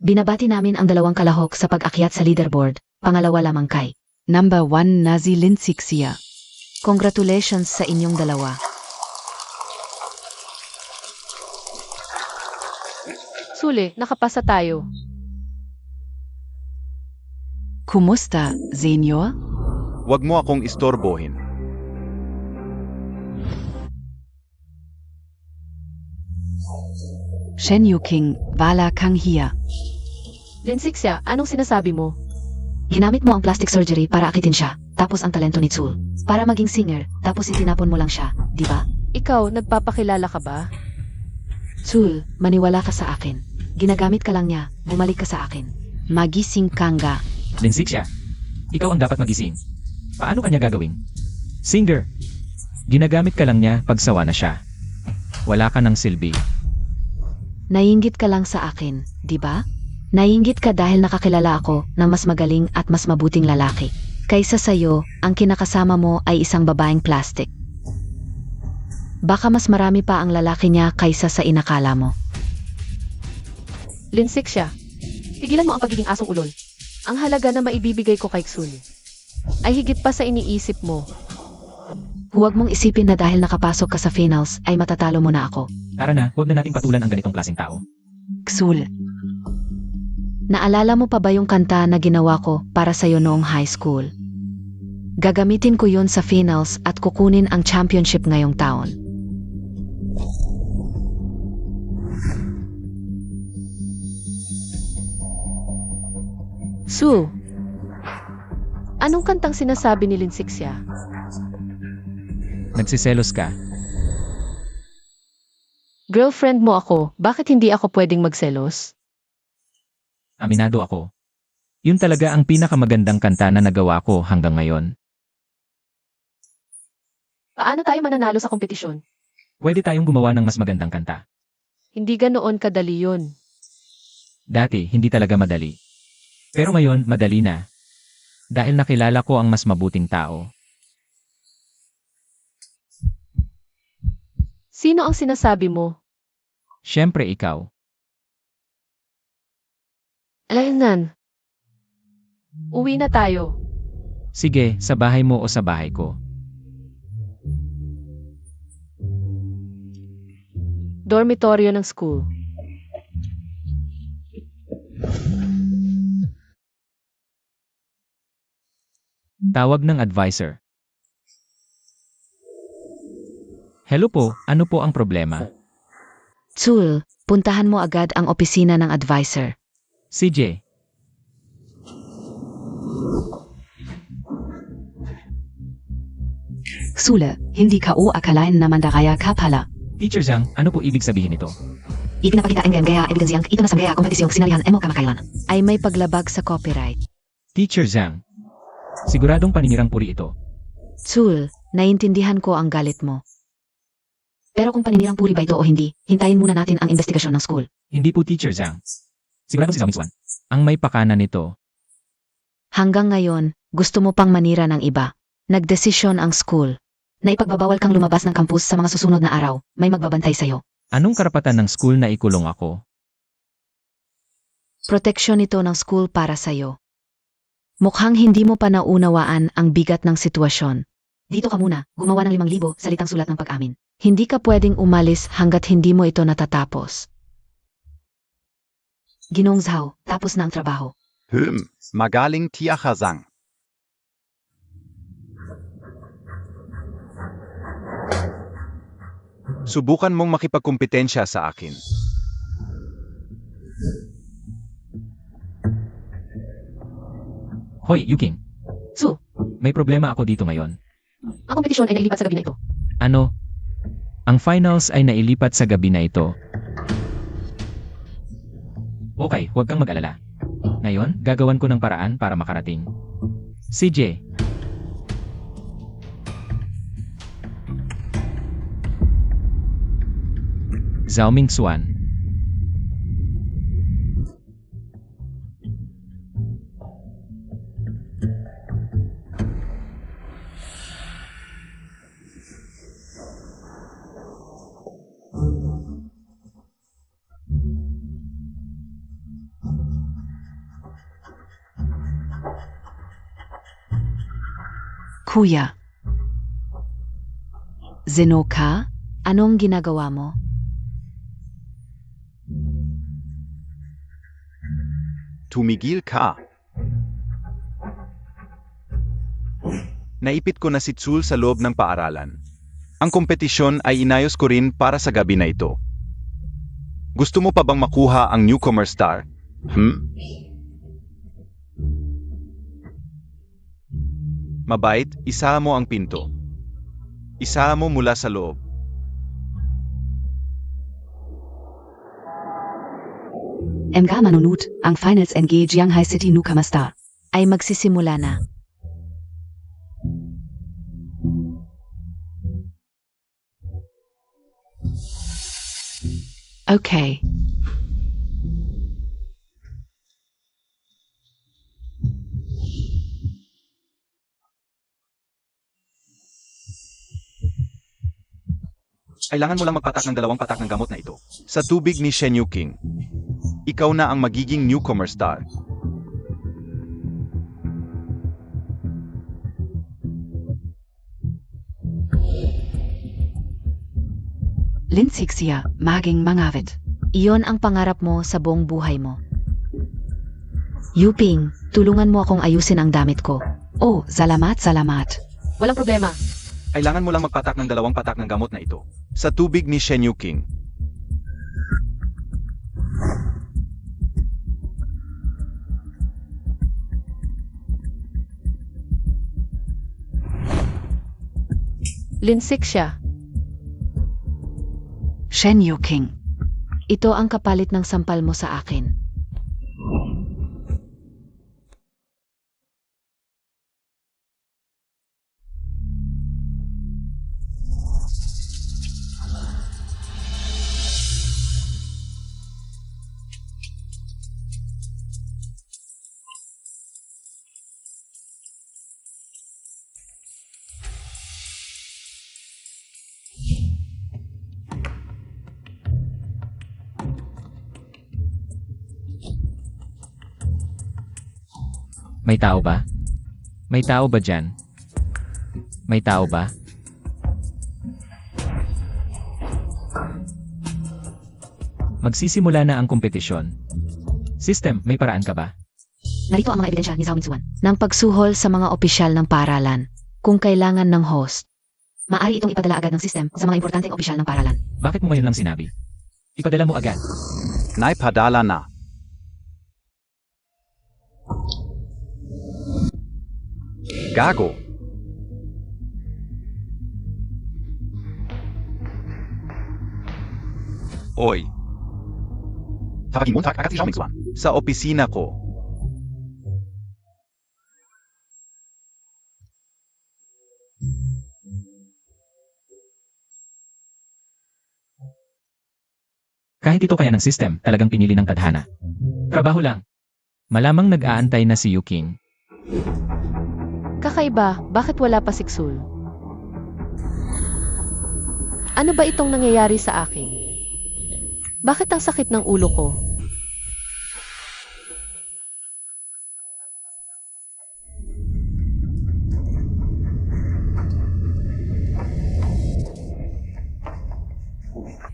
Binabati namin ang dalawang kalahok sa pag-akyat sa leaderboard, pangalawa lamang kay. Number 1 Nazi Linsixia. Congratulations sa inyong dalawa. Sule, nakapasa tayo. Kumusta, Senior? Huwag mo akong istorbohin. Shen Yuking, Wala Kang hier. Linsixia, anong sinasabi mo? Ginamit mo ang plastic surgery para akitin siya, tapos ang talento ni Tsul. Para maging singer, tapos itinapon mo lang siya, di ba? Ikaw, nagpapakilala ka ba? Tsul, maniwala ka sa akin. Ginagamit ka lang niya, bumalik ka sa akin. Magising Kanga. Linsixia, ikaw ang dapat magising. Paano kanya gagawin? Singer, ginagamit ka lang niya pag sawa na siya. Wala ka ng silbi. Naiinggit ka lang sa akin, di ba? Naiinggit ka dahil nakakilala ako ng mas magaling at mas mabuting lalaki. Kaysa sa'yo, ang kinakasama mo ay isang babaeng plastic. Baka mas marami pa ang lalaki niya kaysa sa inakala mo. Linsixia, tigilan mo ang pagiging asong ulol. Ang halaga na maibibigay ko kay Tsul ay higit pa sa iniisip mo. Huwag mong isipin na dahil nakapasok ka sa finals ay matatalo mo na ako. Tara na, huwag na nating patulan ang ganitong klaseng tao. Xul. Naalala mo pa ba yung kanta na ginawa ko para sa'yo noong high school? Gagamitin ko yun sa finals at kukunin ang championship ngayong taon. Su, anong kantang sinasabi ni Linsixia? Nagsiselos ka. Girlfriend mo ako, bakit hindi ako pwedeng magselos? Aminado ako. Yun talaga ang pinakamagandang kanta na nagawa ko hanggang ngayon. Paano tayo mananalo sa kompetisyon? Pwede tayong gumawa ng mas magandang kanta. Hindi ganoon kadali yun. Dati, hindi talaga madali. Pero ngayon, madali na. Dahil nakilala ko ang mas mabuting tao. Sino ang sinasabi mo? Siyempre ikaw. Alaynan. Uwi na tayo. Sige, sa bahay mo o sa bahay ko. Dormitoryo ng school. Tawag ng advisor. Hello po, ano po ang problema? Tsul, puntahan mo agad ang opisina ng advisor. CJ, Sule, hindi ka o akalain na mandaraya ka pala. Teacher Zhang, ano po ibig sabihin nito? Ipinapakita ang gaya ebidensyang ito na sa gaya kompetisyong sinalihan emo kamakailan. Ay may paglabag sa copyright. Teacher Zhang, siguradong paninirang puri ito. Tsul, naiintindihan ko ang galit mo. Pero kung paninirang puri ba ito o hindi, hintayin muna natin ang investigasyon ng school. Hindi po Teacher Zhang. Siguradong si Zhao Mingxuan. Ang may pakana nito. Hanggang ngayon, gusto mo pang manira ng iba. Nagdesisyon ang school. Na ipagbabawal kang lumabas ng campus sa mga susunod na araw, may magbabantay sa'yo. Anong karapatan ng school na ikulong ako? Proteksyon ito ng school para sa'yo. Mukhang hindi mo pa naunawaan ang bigat ng sitwasyon. Dito ka muna, gumawa ng 5,000 salitang sulat ng pag-amin. Hindi ka pwedeng umalis hanggat hindi mo ito natatapos. Ginoong Zhao, tapos na ang trabaho. Magaling Tiakazang. Subukan mong makipagkumpetensya sa akin. Hoy, Yuking. Su, May problema ako dito ngayon. ang kompetisyon ay nailipat sa gabi na ito. Ano? Ang finals ay nailipat sa gabi na ito. Okay, huwag kang mag-alala. Ngayon, gagawan ko ng paraan para makarating. CJ. Zhao Mingxuan. Kuya. Zenoka? Anong ginagawa mo? Tumigil ka. Naipit ko na si Tsul sa loob ng paaralan. Ang kompetisyon ay inayos ko rin para sa gabi na ito. Gusto mo pa bang makuha ang newcomer star? Mabait, isa mo ang pinto. Isa mo mula sa loob. Mga manunut, ang finals NG Jianghai City Newcomer Star. Ay magsisimula na. Okay. Kailangan mo lang magpatak ng 2 patak ng gamot na ito. Sa tubig ni Shen Yuking. Ikaw na ang magiging newcomer star. Lindsixia, maging mangavit. Iyon ang pangarap mo sa buong buhay mo. Yuping, tulungan mo akong ayusin ang damit ko. Oh, salamat, salamat. Walang problema. Kailangan mo lang magpatak ng 2 patak ng gamot na ito. Sa tubig ni Shen Yuking. Linsik siya. Shen Yuking. Ito ang kapalit ng sampal mo sa akin. May tao ba? May tao ba dyan? May tao ba? Magsisimula na ang kompetisyon. System, may paraan ka ba? Narito ang mga ebidensya ni Zhao Mingsuan. Ng pagsuhol sa mga opisyal ng paaralan. Kung kailangan ng host, Maaari itong ipadala agad ng system sa mga importanteng opisyal ng paaralan. Bakit mo ngayon lang sinabi? Ipadala mo agad. Naipadala na. Gago. Oy, Tawagin Montag agad si Zhao Mingsuan. sa opisina ko. Kahit ito kaya ng system, talagang pinili ng tadhana. Trabaho lang. Malamang nag-aantay na si Yuking. Kakaiba, bakit wala pa si Xul? Ano ba itong nangyayari sa akin? Bakit ang sakit ng ulo ko?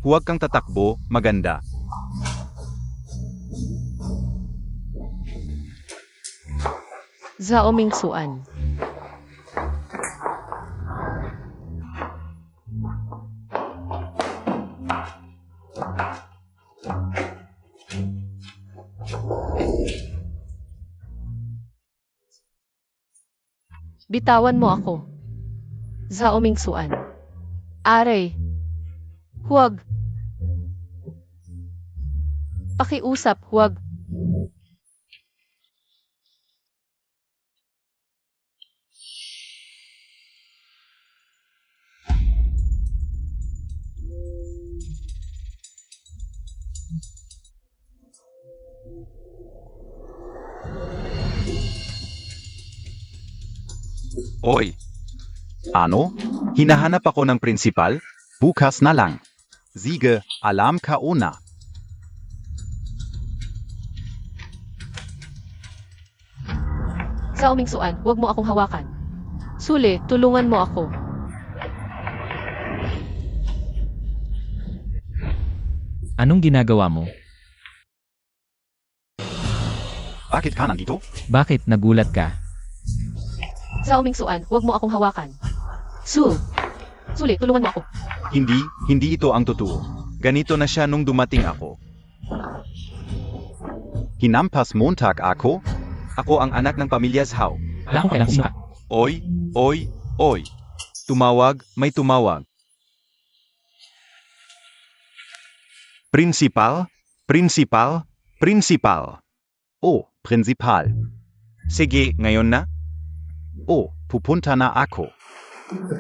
Huwag kang tatakbo, maganda. Zhao Mingsuan. Bitawan mo ako. Zhao Mingsuan. Aray. Huwag. Pakiusap, huwag. Oy. Ano? Hinahanap ako ng prinsipal? Bukas na lang. Sige, alam ka una. Zhao Mingsuan, huwag mo akong hawakan. Sule, tulungan mo ako. Anong ginagawa mo? Bakit ka nandito? Bakit nagulat ka? Zhao Mingsuan, huwag mo akong hawakan. Sule, tulungan mo ako. Hindi ito ang totoo. Ganito na siya nung dumating ako. Hinampas Montag ako? Ako ang anak ng pamilya Zhao. Wala akong kailang sino ka. Oy. Tumawag, may tumawag. Principal. Oh, principal. Sige, ngayon na? Oh, pupunta na ako.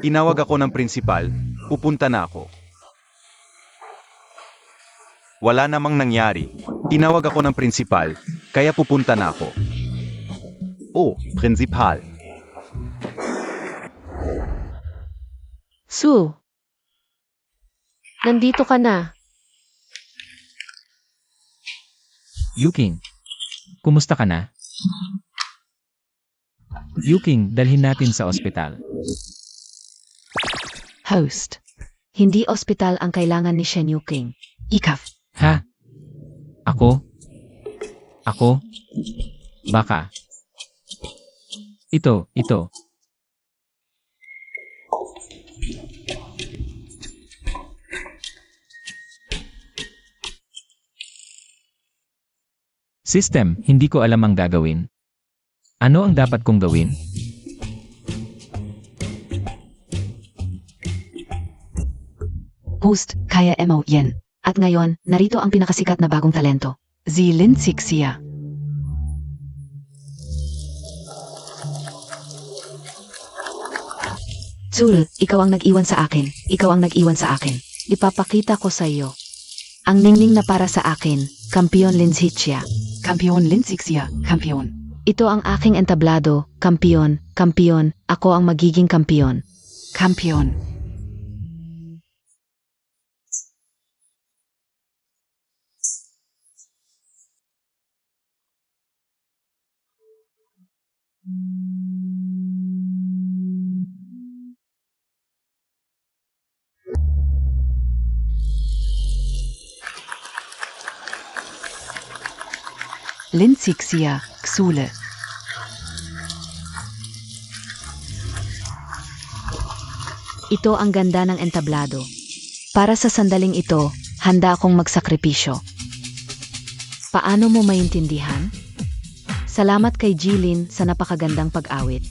Inawag ako ng principal, pupunta na ako. Wala namang nangyari. Inawag ako ng principal, kaya pupunta na ako. Oh, principal. Nandito ka na. Yuking, kumusta ka na? Yuking, dalhin natin sa ospital. host. Hindi ospital ang kailangan ni Shen Yuking. Ikaf. Ha? Ako? Baka. Ito. System, hindi ko alam ang gagawin. Ano ang dapat kong gawin? Host, kaya mo yan. At ngayon, narito ang pinakasikat na bagong talento. Sie Linzixia. Zul, ikaw ang nag-iwan sa akin. Ipapakita ko sa iyo. Ang ningning na para sa akin, Kampiyon Linzhichia. Kampion Linzixia. Kampion. Ito ang aking entablado, kampiyon, ako ang magiging kampiyon. Kampion. Linzixia, Xule. Ito ang ganda ng entablado. Para sa sandaling ito, handa akong magsakripisyo. Paano mo maintindihan? Salamat kay Jilin sa napakagandang pag-awit.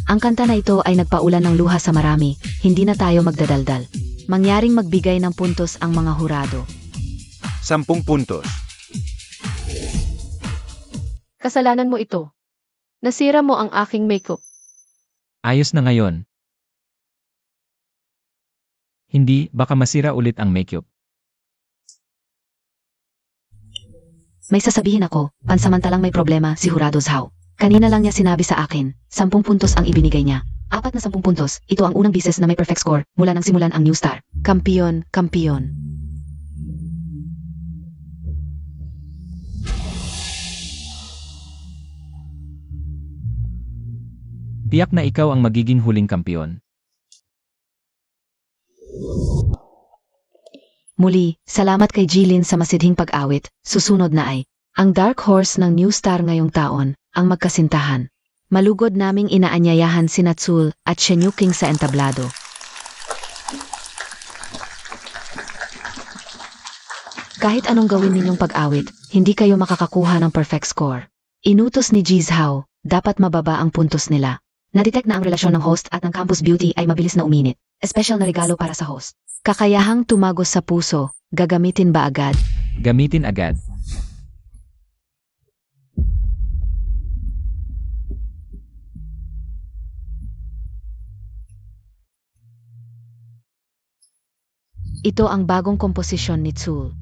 Ang kanta na ito ay nagpaulan ng luha sa marami, hindi na tayo magdadaldal. Mangyaring magbigay ng puntos ang mga hurado. 10 puntos. Kasalanan mo ito. Nasira mo ang aking makeup. Ayos na ngayon. Hindi, baka masira ulit ang makeup. May sasabihin ako, pansamantalang may problema si Hurado Zhao. Kanina lang niya sinabi sa akin, 10 puntos ang ibinigay niya. 4 na 10 puntos, ito ang unang bises na may perfect score mula nang simulan ang New Star. Kampiyon, kampiyon. Tiyak na ikaw ang magiging huling kampiyon. Muli, salamat kay Jilin sa masidhing pag-awit. Susunod na ay ang Dark Horse ng New Star ngayong taon, ang magkasintahan. Malugod naming inaanyayahan si Natsul at Shen Yuqing sa entablado. Kahit anong gawin ninyong pag-awit, hindi kayo makakakuha ng perfect score. Inutos ni Ji Zhao, dapat mababa ang puntos nila. Na-detect na ang relasyon ng host at ng Campus Beauty ay mabilis na uminit. Espesyal na regalo para sa host. Kakayahang tumagos sa puso, gagamitin ba agad? Gamitin agad. Ito ang bagong komposisyon ni Tsul.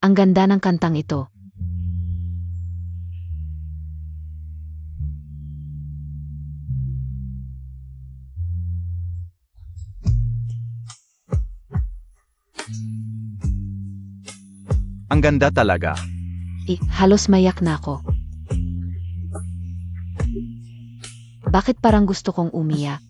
Ang ganda ng kantang ito. Ang ganda talaga. Halos mayak na ako. Bakit parang gusto kong umiyak?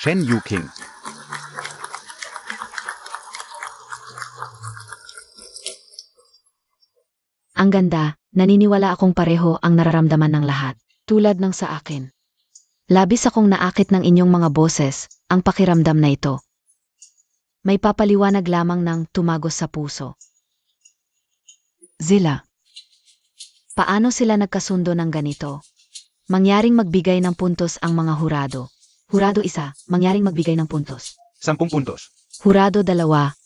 Shen Yuqing. Ang ganda, naniniwala akong pareho ang nararamdaman ng lahat, tulad ng sa akin. Labis akong naakit ng inyong mga boses, ang pakiramdam na ito. May papaliwanag lamang ng tumagos sa puso. Zilla. Paano sila nagkasundo ng ganito? Mangyaring magbigay ng puntos ang mga hurado. Hurado 1, mangyaring magbigay ng puntos. 10 puntos. Hurado 2,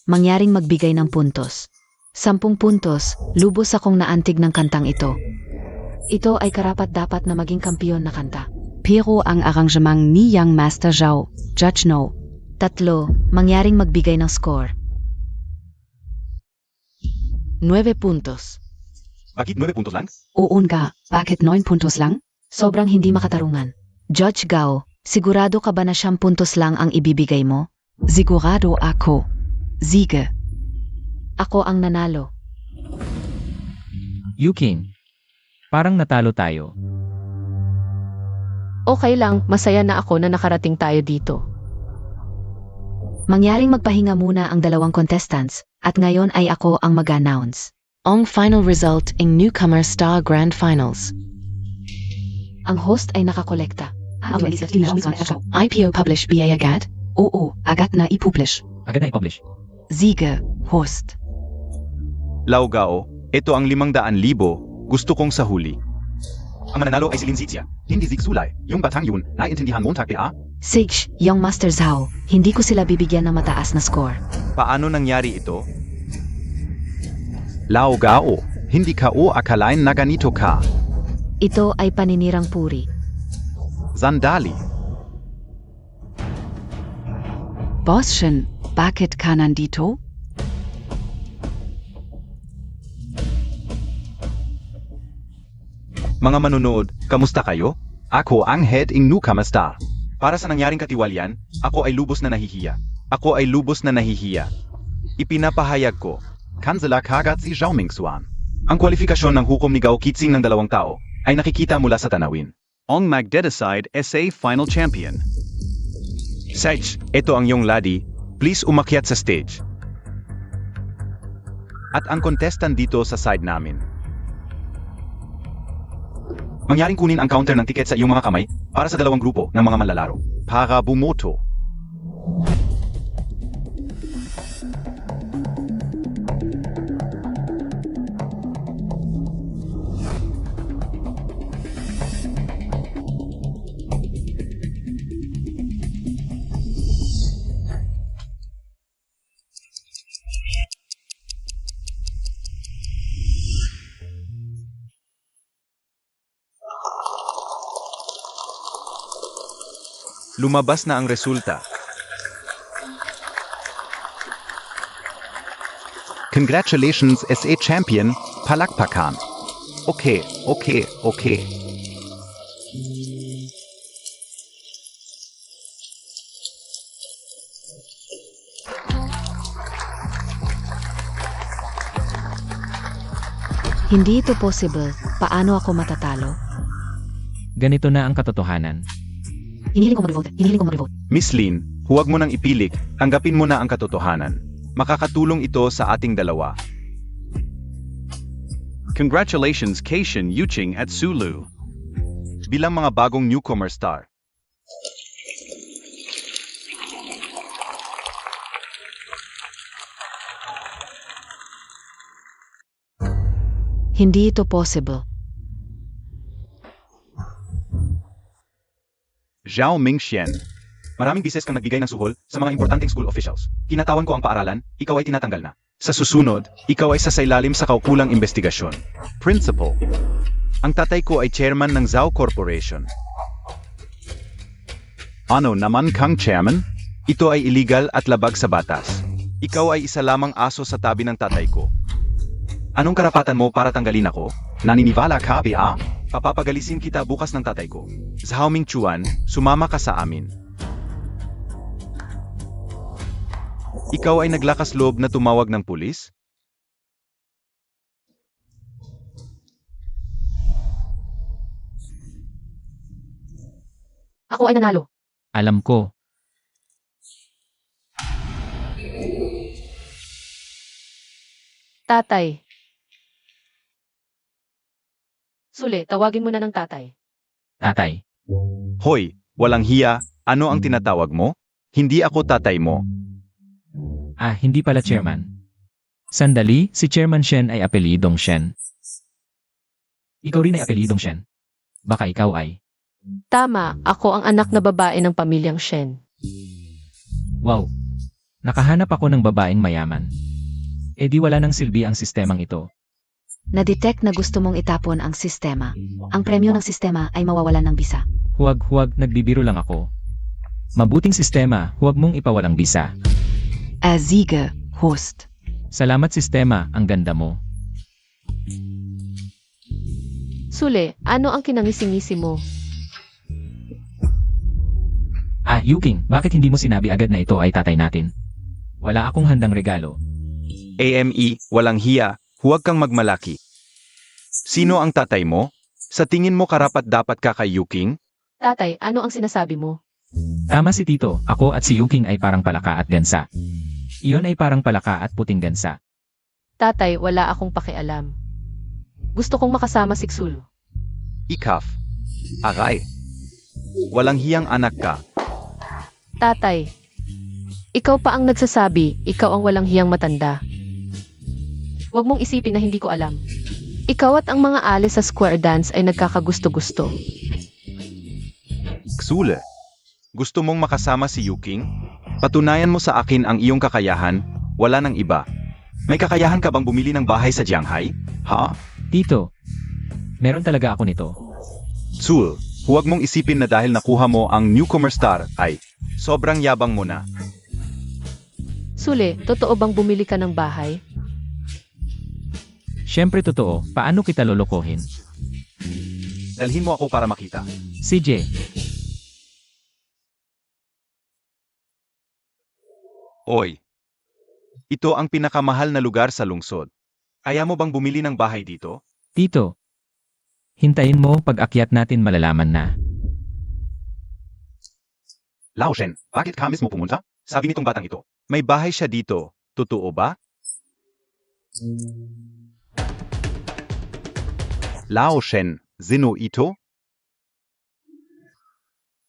mangyaring magbigay ng puntos. 10 puntos, lubos akong naantig ng kantang ito. Ito ay karapat-dapat na maging kampiyon na kanta. Pero ang arrangement ni Young Master Zhao, Judge No. 3, mangyaring magbigay ng score. 9 puntos. Bakit 9 puntos lang? Oo nga, bakit 9 puntos lang? Sobrang hindi makatarungan. Judge Gao, sigurado ka ba na 10 puntos lang ang ibibigay mo? Sigurado ako. Siege. Ako ang nanalo. Yuqing. Parang natalo tayo. Okay lang, masaya na ako na nakarating tayo dito. Mangyaring magpahinga muna ang dalawang contestants, at ngayon ay ako ang mag-announce. Ang final result ng Newcomer Star Grand Finals. Ang host ay nakakolekta. IPO publish BA agad? Oo, agad na ipublish. Agad na i-publish. Siege, host. Laugao, ito ang 500,000, gusto kong sa huli. Ang mananalo ay si Lin Zixia, hindi Zig Sulay, yung batang yun, naiintindihan Montag PA? Sige, Young Master Zhao, hindi ko sila bibigyan ng mataas na score. Paano nangyari ito? Laugao, hindi ka o akalain na ganito ka. Ito ay paninirang puri. Sandali. Boschen, bakit ka nandito? Mga manunood, kamusta kayo? Ako ang head ng newcomer star. Para sa nangyaring katiwalian, ako ay lubos na nahihiya. Ako ay lubos na nahihiya. Ipinapahayag ko, kansela kagat si Zhao Mingxuan. Ang kwalifikasyon ng hukom ni Gao Kitsing ng 2 tao ay nakikita mula sa tanawin. Ong Magdedicide SA Final Champion. Sage, ito ang iyong ladi. Please umakyat sa stage. At ang contestant dito sa side namin. Mangyaring kunin ang counter ng tiket sa iyong mga kamay para sa 2 grupo ng mga manlalaro. Para bumoto. Lumabas na ang resulta. Congratulations SA Champion, palakpakan. Okay. Hindi ito possible. Paano ako matatalo? Ganito na ang katotohanan. Hinihiling ko mag-revote. Miss Lin, huwag mo nang ipilik, tanggapin mo na ang katotohanan. Makakatulong ito sa ating dalawa. Congratulations Keishin Yuching at Sulu. Bilang mga bagong newcomer star. Hindi ito possible. Zhao Mingxian. Maraming bises kang nagbigay ng suhol sa mga importanteng school officials. Tinatawan ko ang paaralan, ikaw ay tinatanggal na. Sa susunod, ikaw ay sasailalim sa kaukulang investigasyon. Principal. Ang tatay ko ay chairman ng Zhao Corporation. Ano naman kang chairman? Ito ay illegal at labag sa batas. Ikaw ay isa lamang aso sa tabi ng tatay ko. Anong karapatan mo para tanggalin ako? Naniniwala ka, Bea? Papapagalisin kita bukas ng tatay ko. Zhao Mingchuan, sumama ka sa amin. Ikaw ay naglakas loob na tumawag ng pulis? Ako ay nanalo. Alam ko. Tatay. Sule, tawagin mo na ng tatay. Tatay. Hoy, walang hiya, ano ang tinatawag mo? Hindi ako tatay mo. Hindi pala chairman. Sandali, si Chairman Shen ay apelidong Shen. Ikaw rin ay apelidong Shen. Baka ikaw ay. Tama, ako ang anak na babae ng pamilyang Shen. Wow. Nakahanap ako ng babaeng mayaman. Di wala nang silbi ang sistemang ito. Na-detect na gusto mong itapon ang sistema. Ang premyo ng sistema ay mawawalan ng bisa. Huwag, nagbibiro lang ako. Mabuting sistema, huwag mong ipawalang bisa. Siege, Host. Salamat sistema, ang ganda mo. Sule, ano ang kinangisi-ngisi mo? Yuking, bakit hindi mo sinabi agad na ito ay tatay natin? Wala akong handang regalo. AME, walang hiya, huwag kang magmalaki. Sino ang tatay mo? Sa tingin mo karapat-dapat ka kay Yuking? Tatay, ano ang sinasabi mo? Tama si Tito, ako at si Yuking ay parang palaka at gansa. Iyon ay parang palaka at puting gansa. Tatay, wala akong pakialam. Gusto kong makasama si Xul. Ikaf. Aray. Walang hiyang anak ka. Tatay, ikaw pa ang nagsasabi, ikaw ang walang hiyang matanda. Huwag mong isipin na hindi ko alam. Ikaw at ang mga alis sa square dance ay nagkakagusto-gusto. Xule, gusto mong makasama si Yuking? Patunayan mo sa akin ang iyong kakayahan, wala nang iba. May kakayahan ka bang bumili ng bahay sa Jianghai? Ha? Tito, meron talaga ako nito. Xul, huwag mong isipin na dahil nakuha mo ang newcomer star ay sobrang yabang mo na. Sule, totoo bang bumili ka ng bahay? Siyempre totoo, paano kita lolokohin? Dalhin mo ako para makita. CJ, Oy. Ito ang pinakamahal na lugar sa lungsod. Kaya mo bang bumili ng bahay dito? Tito. Hintayin mo pag-akyat natin malalaman na. Lao Shen, bakit ka mismo pumunta? Sabi nitong batang ito. May bahay siya dito. Totoo ba? Lao Shen, Zino ito?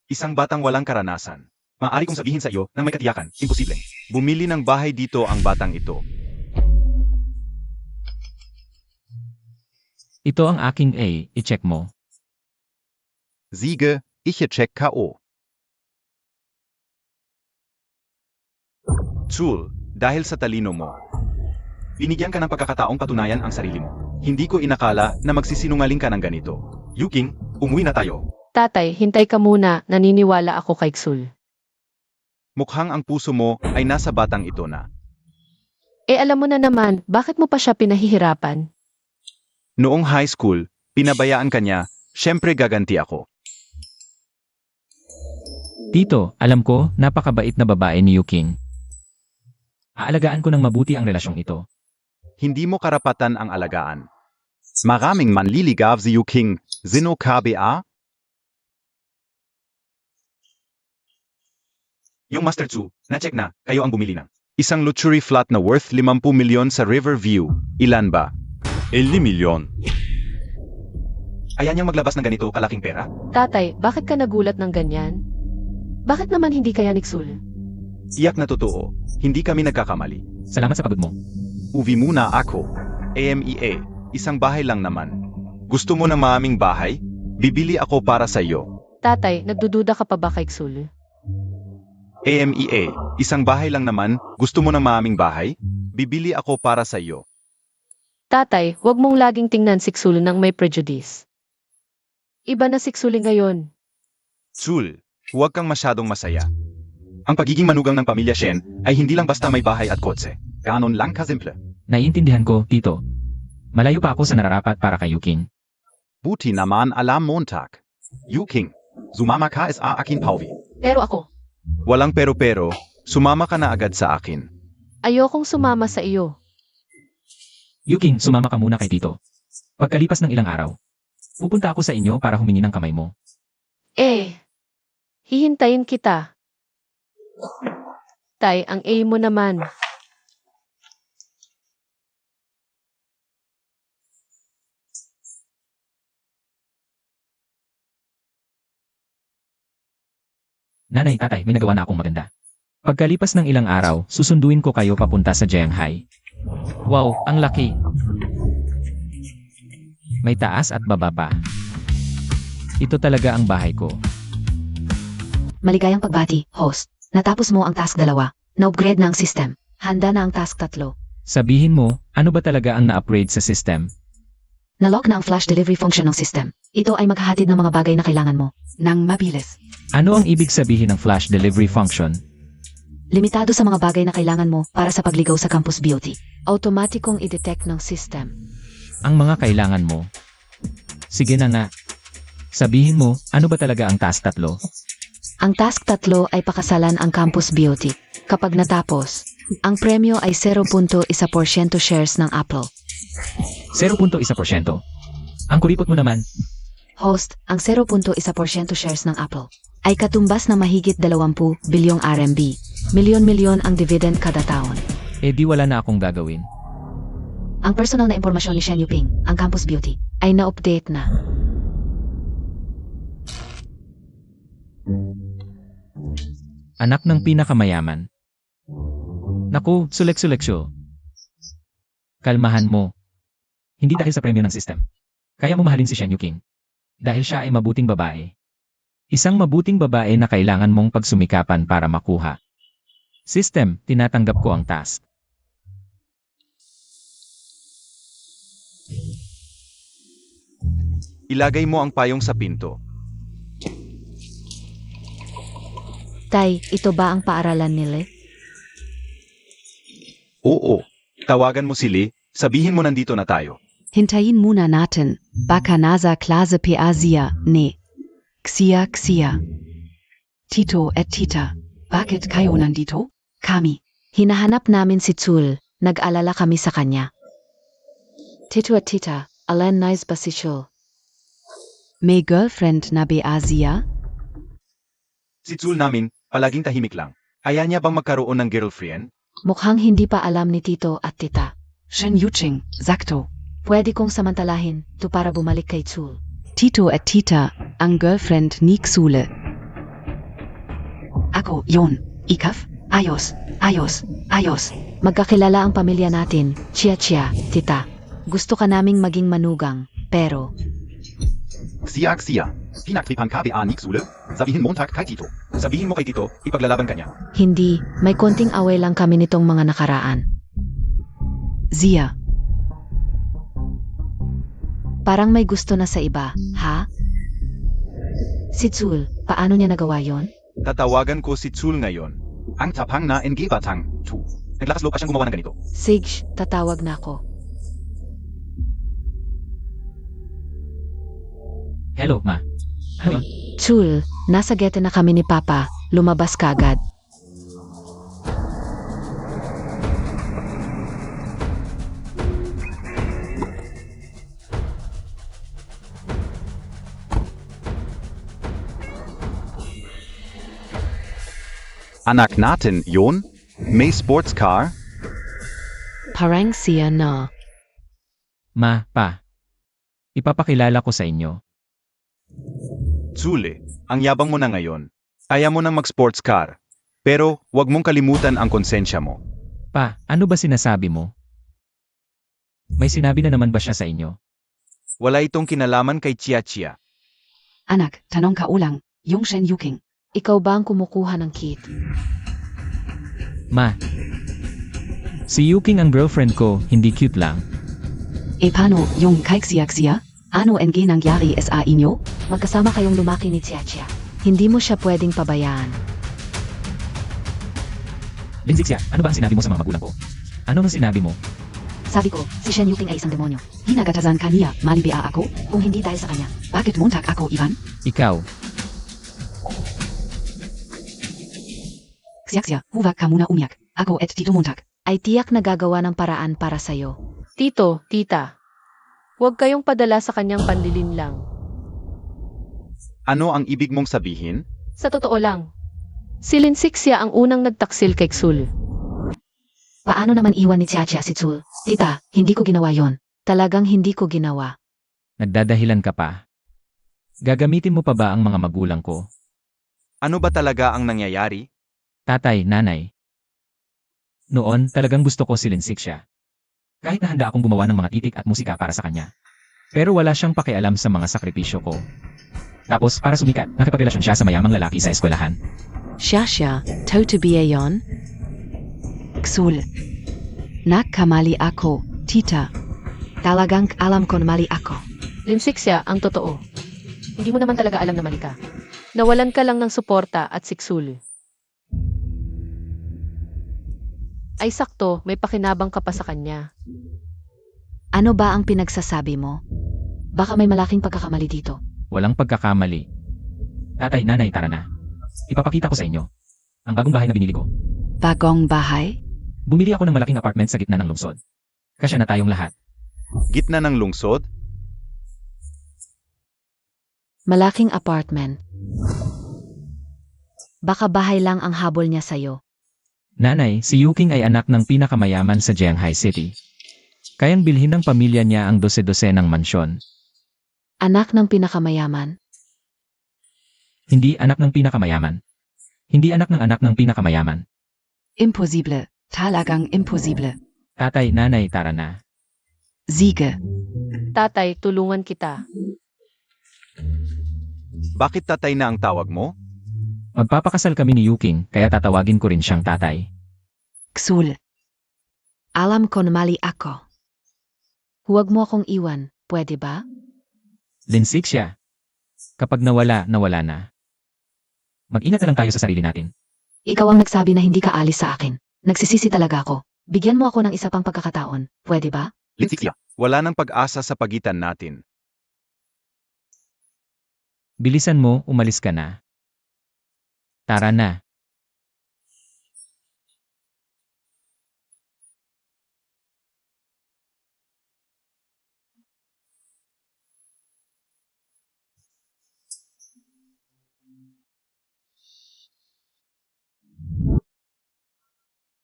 Isang batang walang karanasan. Maaari kong sabihin sa iyo nang may katiyakan, imposible. Bumili ng bahay dito ang batang ito. Ito ang aking A, i-check mo. Siege, ich check K.O. Chul, dahil sa talino mo. Binigyan ka ng pagkakataong patunayan ang sarili mo. Hindi ko inakala na magsisinungaling ka ng ganito. Yuking, umuwi na tayo. Tatay, hintay ka muna, naniniwala ako kay Xul. Mukhang ang puso mo ay nasa batang ito na. Alam mo na naman, bakit mo pa siya pinahihirapan? Noong high school, pinabayaan ka niya, syempre gaganti ako. Tito, alam ko, napakabait na babae ni Yuking. Aalagaan ko ng mabuti ang relasyong ito. Hindi mo karapatan ang alagaan. Maraming manliligaw si Yuking, Zino KBA? Yung Master Tzu, na-check na, kayo ang bumili ng. Isang luxury flat na worth 50 milyon sa Riverview. Ilan ba? 50 milyon. Ayaw niyang maglabas ng ganito kalaking pera? Tatay, bakit ka nagulat ng ganyan? Bakit naman hindi kaya ni Xul? Iyak na totoo, hindi kami nagkakamali. Salamat sa pagod mo. Uwi muna ako. AMEA, isang bahay lang naman. Gusto mo ng maraming bahay? Bibili ako para sa iyo. Tatay, nagdududa ka pa ba kay Xul? AMEA, isang bahay lang naman, gusto mo ng maraming bahay? Bibili ako para sa iyo. Tatay, huwag mong laging tingnan si Xul nang may prejudice. Iba na si Xul ngayon. Chul, huwag kang masyadong masaya. Ang pagiging manugang ng pamilya Shen ay hindi lang basta may bahay at kotse. Ganon lang kasimple. Naiintindihan ko, Tito. Malayo pa ako sa nararapat para kay Yuking. Buti naman alam Montag. Yuking, sumama ka sa akin Pauvi. Pero ako, Walang pero-pero, sumama ka na agad sa akin. ayokong sumama sa iyo. Yuking, sumama ka muna kay Tito. Pagkalipas ng ilang araw, pupunta ako sa inyo para humingi ng kamay mo. Hihintayin kita. Tay, ang A mo naman. Nanay, tatay, may nagawa na akong maganda. Pagkalipas ng ilang araw, susunduin ko kayo papunta sa Jianghai. Wow, ang laki. May taas at baba pa. Ito talaga ang bahay ko. Maligayang pagbati, host. Natapos mo ang task 2. Na-upgrade na ang system. Handa na ang task 3. Sabihin mo, ano ba talaga ang na-upgrade sa system? Na-lock na ang flash delivery function ng system. Ito ay maghahatid ng mga bagay na kailangan mo. Nang mabilis. Ano ang ibig sabihin ng flash delivery function? Limitado sa mga bagay na kailangan mo para sa pagligaw sa Campus Beauty. Automatikong i-detect ng system. Ang mga kailangan mo. Sige na nga. Sabihin mo, ano ba talaga ang task 3? Ang task 3 ay pakasalan ang Campus Beauty. Kapag natapos, ang premyo ay 0.1% shares ng Apple. 0.1%. Ang kuripot mo naman. Host, ang 0.1% shares ng Apple ay katumbas na mahigit 20 bilyong RMB. Milyon-milyon ang dividend kada taon. Di wala na akong gagawin. Ang personal na impormasyon ni Shen Yuping, ang Campus Beauty, ay na-update na. Anak ng pinakamayaman. Naku, sulek-suleksyo. Kalmahan mo. Hindi dahil sa premyo ng system. Kaya mo mahalin si Shen Yuking. Dahil siya ay mabuting babae. Isang mabuting babae na kailangan mong pagsumikapan para makuha. System, tinatanggap ko ang task. Ilagay mo ang payong sa pinto. Tay, ito ba ang paaralan nila? Oo. Tawagan mo si Lee, sabihin mo nandito na tayo. Hintayin muna natin. Baka nasa klase pa siya, ne. Xia, Xia. Tito at Tita. Bakit kayo nandito? Kami. Hinahanap namin si Tsul. Nag-alala kami sa kanya. Tito at Tita, Alan nais ba si Tsul? May girlfriend na ba siya? Si Tsul namin, palaging tahimik lang. Ayaw niya bang magkaroon ng girlfriend? Mukhang hindi pa alam ni Tito at Tita. Shen Yuching, sakto. Pwede kong samantalahin to para bumalik kay Tsul. Tito at Tita, ang girlfriend ni Xule. Ako, yon. Ikaf? Ayos, ayos, ayos. Magkakilala ang pamilya natin, Chia, Tita. Gusto ka naming maging manugang, pero Xia, Xia. Pinaktripan ka ba ni Xule? Sabihin Montag kay Tito. Sabihin mo kay Tito, ipaglalaban ka niya. hindi, may konting away lang kami nitong mga nakaraan. Siya. Parang may gusto na sa iba, ha? Si Tsul, paano niya nagawa yon? Tatawagan ko si Tsul ngayon. Ang tapang na NG Batang, tu. Naglakas loob pa siyang gumawa ng ganito. Sige, tatawag na ako. Hello, ma. Ano yun? Tsul, nasa gete na kami ni Papa, lumabas ka agad. Anak natin, yon? May sports car? Parang siya na. Ma, pa. Ipapakilala ko sa inyo. Tsule, ang yabang mo na ngayon. Kaya mo nang mag-sports car. Pero, wag mong kalimutan ang konsensya mo. Pa, ano ba sinasabi mo? May sinabi na naman ba siya sa inyo? Wala itong kinalaman kay Chia. Anak, tanong ka ulang. Yung Shen Yuking. Ikaw ba ang kumukuha ng kit? Ma. Si Yuking ang girlfriend ko, hindi cute lang. E paano, yung kay Xia? Ano NG nangyari sa inyo? Magkasama kayong lumaki ni Chia. Hindi mo siya pwedeng pabayaan. Lindsay, ano ba ang sinabi mo sa mga magulang ko? Ano ang sinabi mo? Sabi ko, si Shen Yuting ay isang demonyo. Hinagatasan kaniya, mali ba ako? Kung hindi dahil sa kanya, Bakit Montag ako, Ivan? Ikaw. Xia, huwag ka muna umiyak. Ako at Tito Montag. ay tiyak na gagawa ng paraan para sa'yo. Tito, Tita. Huwag kayong padala sa kanyang panlilin lang. Ano ang ibig mong sabihin? Sa totoo lang. Si Lindsay ang unang nagtaksil kay Xul. Paano naman iwan ni Chia si Tsul? Tita, hindi ko ginawa yon. Talagang hindi ko ginawa. Nagdadahilan ka pa. Gagamitin mo pa ba ang mga magulang ko? Ano ba talaga ang nangyayari? Tatay, nanay. Noon, talagang gusto ko si Lindsay siya. Kahit na handa akong gumawa ng mga titik at musika para sa kanya. Pero wala siyang pakialam sa mga sakripisyo ko. Tapos, para sumikat, nakipagrelasyon siya sa mayamang lalaki sa eskwelahan. Siya, to be yon. Xul. Nakamali ako, Tita. Talagang alam ko na mali ako. Lindsay ang totoo. Hindi mo naman talaga alam na mali ka. Nawalan ka lang ng suporta at siksul. Ay sakto, may pakinabang ka pa sa kanya. Ano ba ang pinagsasabi mo? Baka may malaking pagkakamali dito. Walang pagkakamali. Tatay, nanay, tara na. Ipapakita ko sa inyo. Ang bagong bahay na binili ko. Bagong bahay? Bumili ako ng malaking apartment sa gitna ng lungsod. Kasya na tayong lahat. Gitna ng lungsod? Malaking apartment. Baka bahay lang ang habol niya sa'yo. Nanay, si Yuking ay anak ng pinakamayaman sa Jianghai City. Kayang bilhin ng pamilya niya ang 12-12 ng mansyon. Anak ng pinakamayaman. Hindi anak ng pinakamayaman. Hindi anak ng pinakamayaman. Imposible. Talagang imposible. Tatay, nanay, tara na. Siege. Tatay, tulungan kita. Bakit tatay na ang tawag mo? Magpapakasal kami ni Yuking, kaya tatawagin ko rin siyang tatay. Xul. Alam ko na mali ako. Huwag mo akong iwan, pwede ba? Lindsay siya. Kapag nawala, nawala na. Mag-ingat na lang tayo sa sarili natin. Ikaw ang nagsabi na hindi ka alis sa akin. Nagsisisi talaga ako. Bigyan mo ako ng isa pang pagkakataon, pwede ba? Lindsay Xia. Wala nang pag-asa sa pagitan natin. Bilisan mo, umalis ka na. Tara na.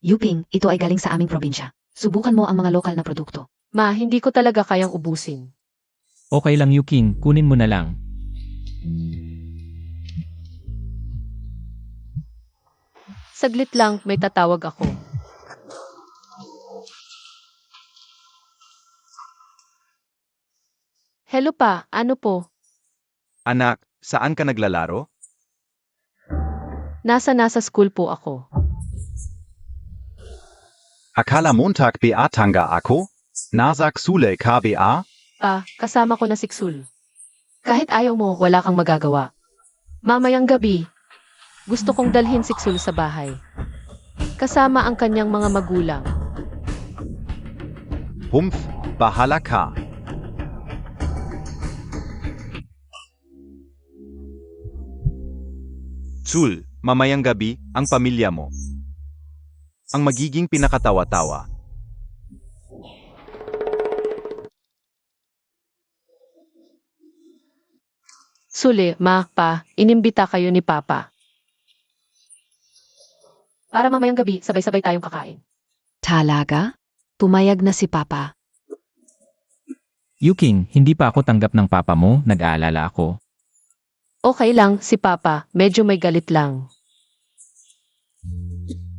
Yuping, ito ay galing sa aming probinsya. Subukan mo ang mga lokal na produkto. Ma, hindi ko talaga kayang ubusin. Okay lang Yuking, kunin mo na lang. Saglit lang, may tatawag ako. Hello pa, ano po? Anak, saan ka naglalaro? Nasa school po ako. Akala Montag BA Tanga ako? Nasak Sule KBA? Kasama ko na si Xul. Kahit ayaw mo, wala kang magagawa. Mamayang gabi, gusto kong dalhin si Xul sa bahay. Kasama ang kanyang mga magulang. Humph, bahala ka. Sul, mamayang gabi, ang pamilya mo. Ang magiging pinakatawa-tawa. Sule, inimbita kayo ni Papa. Para mamayang gabi, sabay-sabay tayong kakain. Talaga? Pumayag na si Papa. Yuking, hindi pa ako tanggap ng papa mo, nag-aalala ako. Okay lang, si Papa, medyo may galit lang.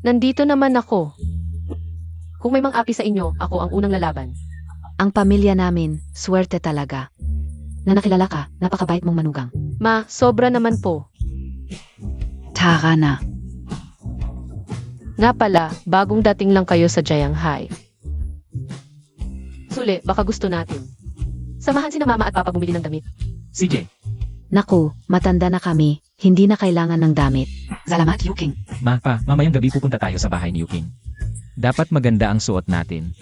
Nandito naman ako. Kung may mang-api sa inyo, ako ang unang lalaban. Ang pamilya namin, swerte talaga. Na nakilala ka, napakabait mong manugang. Ma, sobra naman po. Tara na. Nga pala, bagong dating lang kayo sa Jianghai. Sule, baka gusto natin. Samahan si na Mama at Papa bumili ng damit. CJ, Naku, matanda na kami, hindi na kailangan ng damit. Salamat, Yuking. mamayang gabi pupunta tayo sa bahay ni Yuking. Dapat maganda ang suot natin.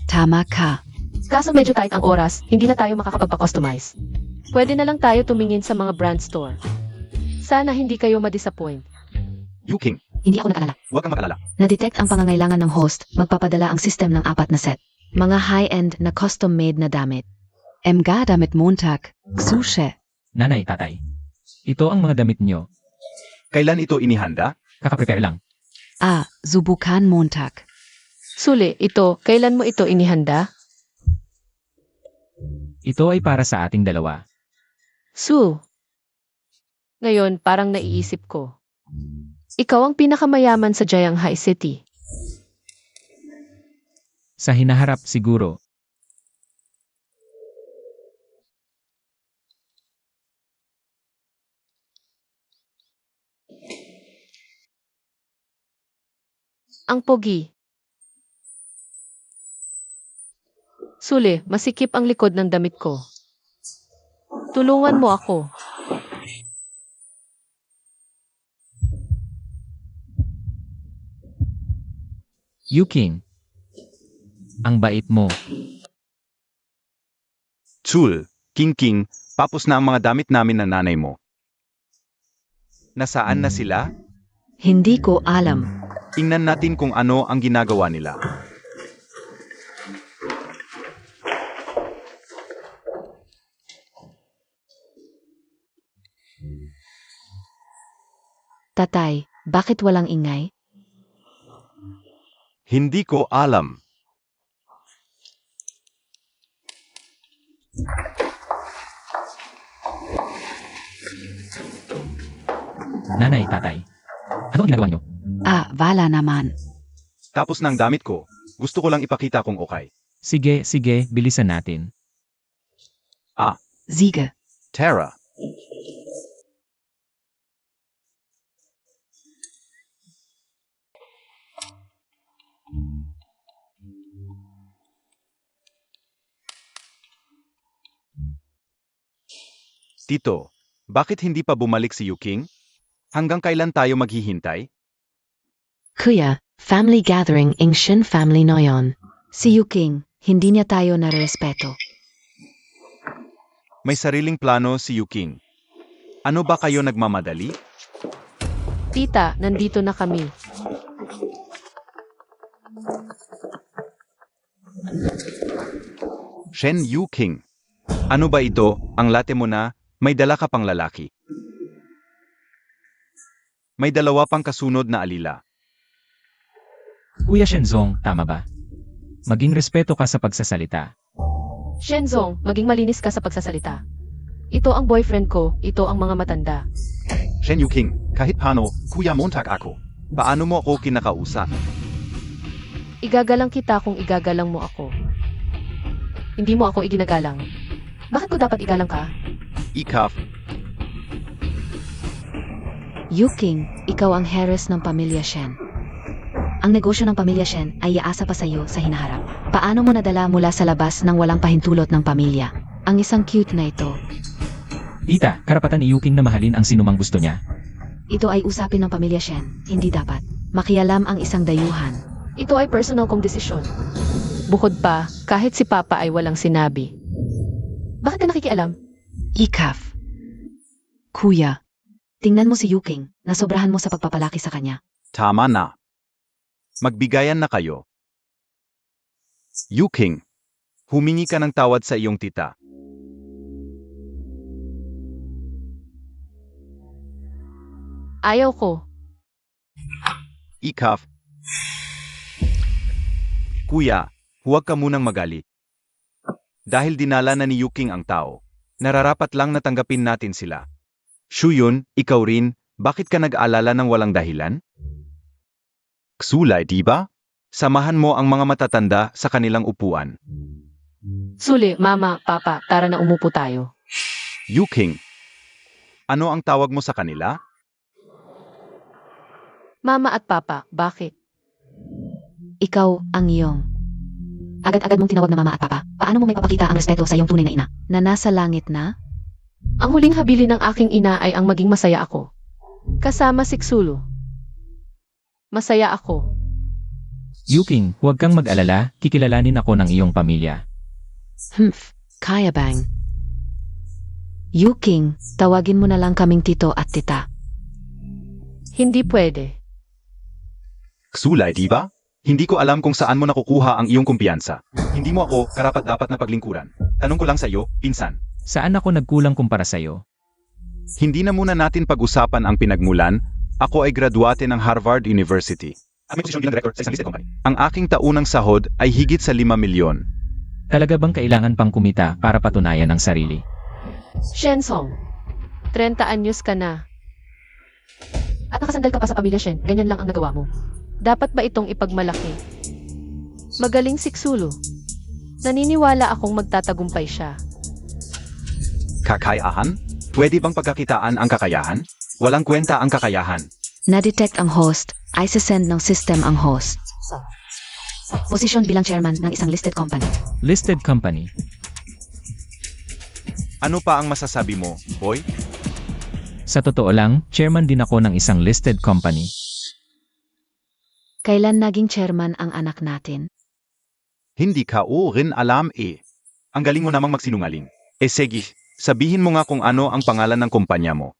Tama ka. Kaso medyo tight ang oras, hindi na tayo makakapagpa-customize. Pwede na lang tayo tumingin sa mga brand store. Sana hindi kayo ma-disappoint. Yuking, Hindi ako nag-alala. huwag kang mag-alala. Na-detect ang pangangailangan ng host, magpapadala ang system ng 4 na set. Mga high-end na custom-made na damit. Mga damit Montag. Xushe. Nanay, tatay. Ito ang mga damit nyo. Kailan ito inihanda? Kakaprepare lang. Subukan Montag. Sule, kailan mo ito inihanda? Ito ay para sa ating dalawa. Su. Ngayon, parang naiisip ko. Ikaw ang pinakamayaman sa Jianghai City. Sa hinaharap siguro. Ang pogi. Sule, masikip ang likod ng damit ko. Tulungan mo ako. Yuking. Ang bait mo. Sul, King, papos na ang mga damit namin ng nanay mo. Nasaan na sila? Hindi ko alam. Tingnan natin kung ano ang ginagawa nila. Tatay, bakit walang ingay? Hindi ko alam. Nanay, tatay. Ano ang ginagawa nyo? Wala naman. Tapos ng damit ko, gusto ko lang ipakita kung okay. Sige, bilisan natin. Siege. Tara, Tito, bakit hindi pa bumalik si Yuking? Hanggang kailan tayo maghihintay? Kuya, family gathering ing Shin family Noyon. Si Yuking, Hindi niya tayo narerespeto. May sariling plano si Yuking. Ano ba kayo nagmamadali? Tita, nandito na kami. Shen Yuking. Ano ba ito? Ang late mo na, may dala ka pang lalaki. May dalawa pang kasunod na alila. Kuya Shenzong, tama ba? Maging respeto ka sa pagsasalita. Shenzong, maging malinis ka sa pagsasalita. Ito ang boyfriend ko, ito ang mga matanda. Shen Yuking, kahit paano, Kuya Montag ako. Paano mo ako kinakausap? Igagalang kita kung igagalang mo ako. Hindi mo ako iginagalang. Bakit ko dapat igalang ka? Ikaf, Yuking, ikaw ang Harris ng pamilya Shen. Ang negosyo ng pamilya Shen ay iaasa pa sa iyo sa hinaharap. Paano mo nadala mula sa labas ng walang pahintulot ng pamilya? Ang isang cute na ito. Tita, karapatan ni Yuking na mahalin ang sinumang gusto niya. Ito ay usapin ng pamilya Shen. Hindi dapat makialam ang isang dayuhan. Ito ay personal kong desisyon. Bukod pa, kahit si Papa ay walang sinabi. Bakit ka nakikialam? Ikaf. Kuya. Tingnan mo si Yuking, nasobrahan mo sa pagpapalaki sa kanya. tama na. Magbigayan na kayo. Yuking, humingi ka ng tawad sa iyong tita. Ayaw ko. Ikaf. Kuya, huwag ka munang magalit. Dahil dinala na ni Yuking ang tao, nararapat lang na tanggapin natin sila. Shuyun, ikaw rin, bakit ka nag-aalala ng walang dahilan? Ksulay, di ba? Samahan mo ang mga matatanda sa kanilang upuan. Suli, Mama, Papa, tara na umupo tayo. Yuking, ano ang tawag mo sa kanila? Mama at Papa, bakit? Ikaw ang iyong. Agad-agad mong tinawag na mama at papa. Paano mo may papakita ang respeto sa iyong tunay na ina? Na nasa langit na? Ang huling habilin ng aking ina ay ang maging masaya ako. Kasama si Xulu. Masaya ako. Yuking, huwag kang mag-alala, kikilalanin ako ng iyong pamilya. Kaya bang. Yuking, tawagin mo na lang kaming tito at tita. Hindi pwede. Ksulay, di ba? Hindi ko alam kung saan mo nakukuha ang iyong kumpiyansa. Hindi mo ako karapat-dapat na paglingkuran. Tanong ko lang sa iyo, pinsan. Saan ako nagkulang kumpara sa'yo? Hindi na muna natin pag-usapan ang pinagmulan. Ako ay graduate ng Harvard University. Ang may posisyon bilang director sa isang listed company. Ang aking taunang sahod ay higit sa 5 milyon. Talaga bang kailangan pang kumita para patunayan ang sarili? Shenzong, 30 anyos ka na. At nakasandal ka pa sa pamilya Shen, ganyan lang ang nagawa mo. Dapat ba itong ipagmalaki? Magaling si Xulu. Naniniwala akong magtatagumpay siya. Kakayahan? Pwede bang pagkakitaan ang kakayahan? Walang kwenta ang kakayahan. Na-detect ang host, ay send ng system ang host. Posisyon bilang chairman ng isang listed company. Listed company. Ano pa ang masasabi mo, boy? Sa totoo lang, chairman din ako ng isang listed company. Kailan naging chairman ang anak natin? Hindi ka o rin alam eh. Ang galing mo namang magsinungaling. Sige, sabihin mo nga kung ano ang pangalan ng kumpanya mo.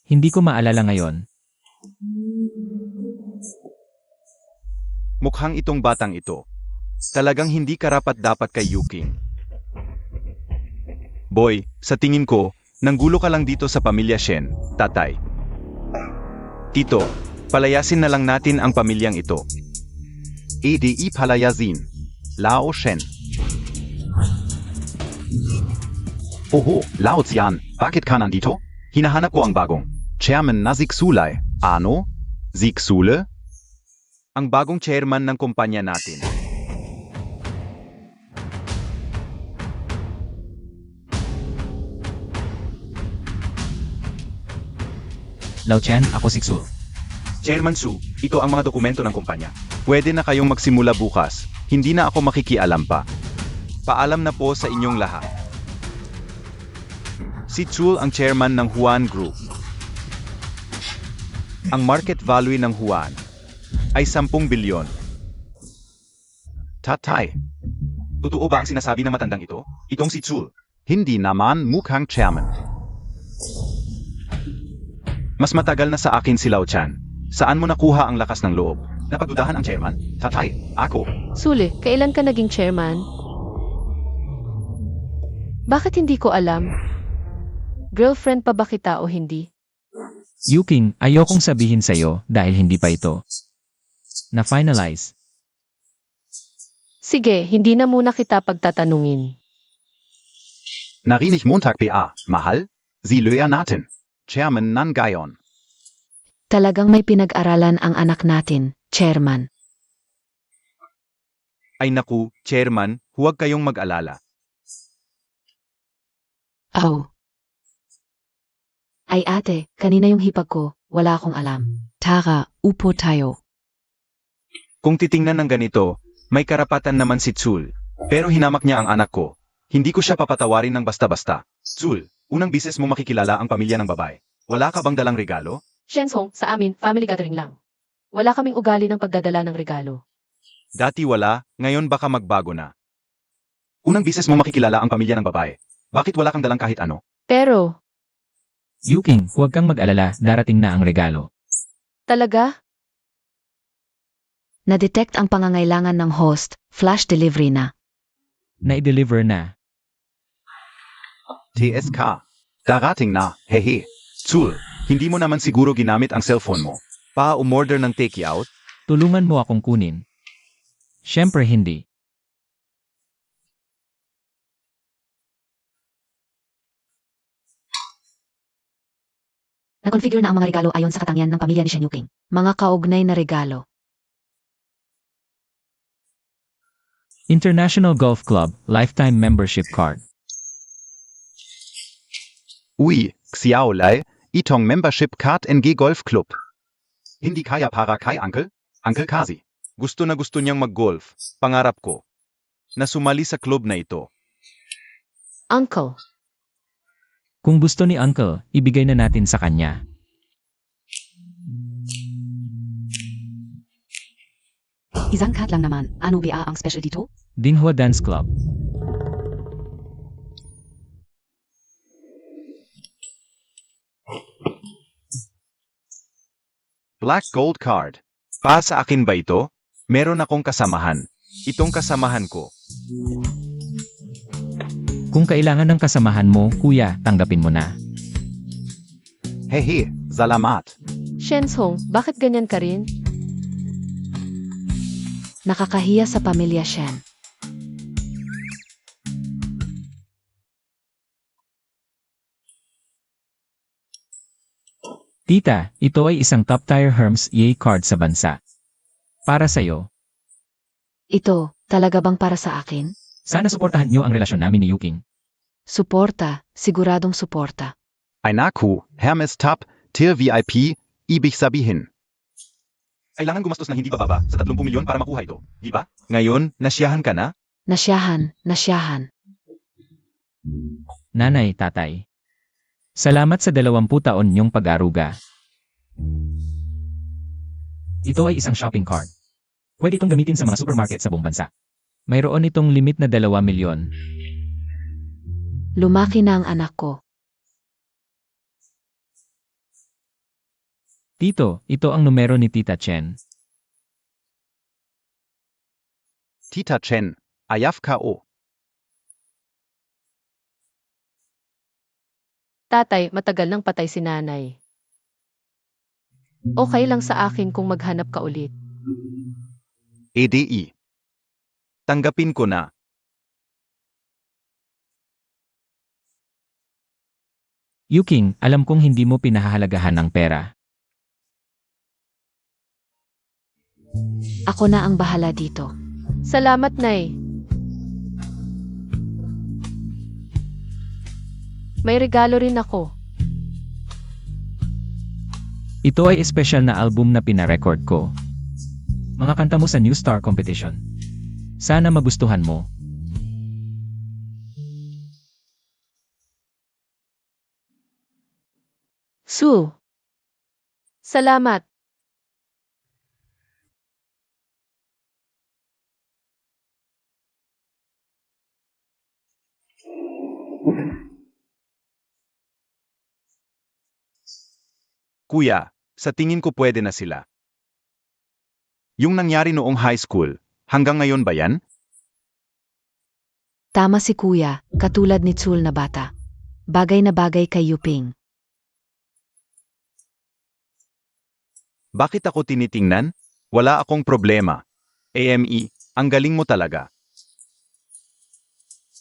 Hindi ko maalala ngayon. Mukhang itong batang ito. Talagang hindi karapat-dapat kay Yuking. Boy, sa tingin ko, nanggulo ka lang dito sa pamilya Shen, tatay. Tito, palayasin na lang natin ang pamilyang ito. EDI Palayazin. Lao Shen. Oho, Lao Xian, bakit ka nandito? Hinahanap ko ang bagong chairman na si Xulay. Ano? Si Xule? Ang bagong chairman ng kumpanya natin. Lao Chan, ako si Xu. Chairman Su, ito ang mga dokumento ng kumpanya. Pwede na kayong magsimula bukas. Hindi na ako makikialam pa. Paalam na po sa inyong lahat. Si Chul ang chairman ng Huan Group. Ang market value ng Huan ay 10 bilyon. Tatay. Totoo ba ang sinasabi ng matandang ito? Itong si Tsul. Hindi naman, mukhang chairman. Mas matagal na sa akin si Lao Chan. Saan mo nakuha ang lakas ng loob? Napagdudahan ang chairman? Tatay, ako. Sule, kailan ka naging chairman? Bakit hindi ko alam? Girlfriend pa ba kita o hindi? Yuking, ayokong sabihin sa'yo dahil hindi pa ito na-finalize. Sige, hindi na muna kita pagtatanungin. Narinig Montag PA, mahal? Sie löer natin. Chairman nan gayon. Talagang may pinag-aralan ang anak natin, Chairman. Ay naku, chairman, huwag kayong mag-alala. Oh, Ay ate, kanina yung hipag ko, wala akong alam. Tara, upo tayo. Kung titingnan ng ganito, may karapatan naman si Tsul. Pero hinamak niya ang anak ko. Hindi ko siya papatawarin ng basta-basta. Tsul, unang bises mo makikilala ang pamilya ng babae. Wala ka bang dalang regalo? Shenzhong, sa amin, family gathering lang. Wala kaming ugali ng pagdadala ng regalo. Dati wala, ngayon baka magbago na. Unang bises mo makikilala ang pamilya ng babae. Bakit wala kang dalang kahit ano? Pero, Yuking, huwag kang mag-alala, darating na ang regalo. talaga? Na-detect ang pangangailangan ng host, flash delivery na. Na-deliver na. TSK. Darating na, hehe. Tsul, hindi mo naman siguro ginamit ang cellphone mo. Pa-umorder ng take-out? Tulungan mo akong kunin. Siyempre hindi. Na-configure na ang mga regalo ayon sa katangian ng pamilya ni Shen Yuking. Mga kaugnay na regalo. International Golf Club, Lifetime Membership Card. Ui, Xiaolai, Itong Membership Card NG Golf Club. Hindi kaya para kay Uncle? Uncle Kazi. Gusto na gusto niyang mag-golf. Pangarap ko. Na sumali sa club na ito. Uncle, Kung gusto ni Uncle, ibigay na natin sa kanya. Isang cut lang naman. Ano ba ang special dito? Dinhua Dance Club. Black Gold Card. Para sa akin ba ito? Meron akong kasamahan. Itong kasamahan ko. Kung kailangan ng kasamahan mo, kuya, tanggapin mo na. Hehe, salamat. Shenzhong, bakit ganyan ka rin? Nakakahiya sa pamilya Shen. Tita, ito ay isang top-tier Hermes EA card sa bansa. Para sa'yo. Ito, talaga bang para sa akin? Sana suportahan niyo ang relasyon namin ni Yuking. Suporta, siguradong suporta. Ay naku, Hermes Top, Tier VIP, ibig sabihin. Kailangan gumastos ng hindi bababa sa 30 milyon para makuha ito. Di ba? Ngayon, nasyahan ka na? Nasyahan. Nanay, tatay. Salamat sa 20 taon niyong pag-aruga. Ito ay isang shopping cart. Pwede itong gamitin sa mga supermarket sa buong bansa. Mayroon itong limit na 2 milyon. Lumaki na ang anak ko. Tito, ito ang numero ni Tita Chen. Tita Chen, Ayaf K.O. Tatay, matagal nang patay si nanay. Okay lang sa akin kung maghanap ka ulit. EDI. Tanggapin ko na. Yuking, alam kong hindi mo pinahahalagahan ng pera. Ako na ang bahala dito. Salamat, Nay. May regalo rin ako. Ito ay espesyal na album na pinarecord ko. Mga kanta mo sa New Star Competition. Sana magustuhan mo. Su. Salamat. Kuya, sa tingin ko pwede na sila. Yung nangyari noong high school, hanggang ngayon ba yan? Tama si kuya, katulad ni Tsul na bata. Bagay na bagay kay Yuping. Bakit ako tinitingnan? Wala akong problema. AME, ang galing mo talaga.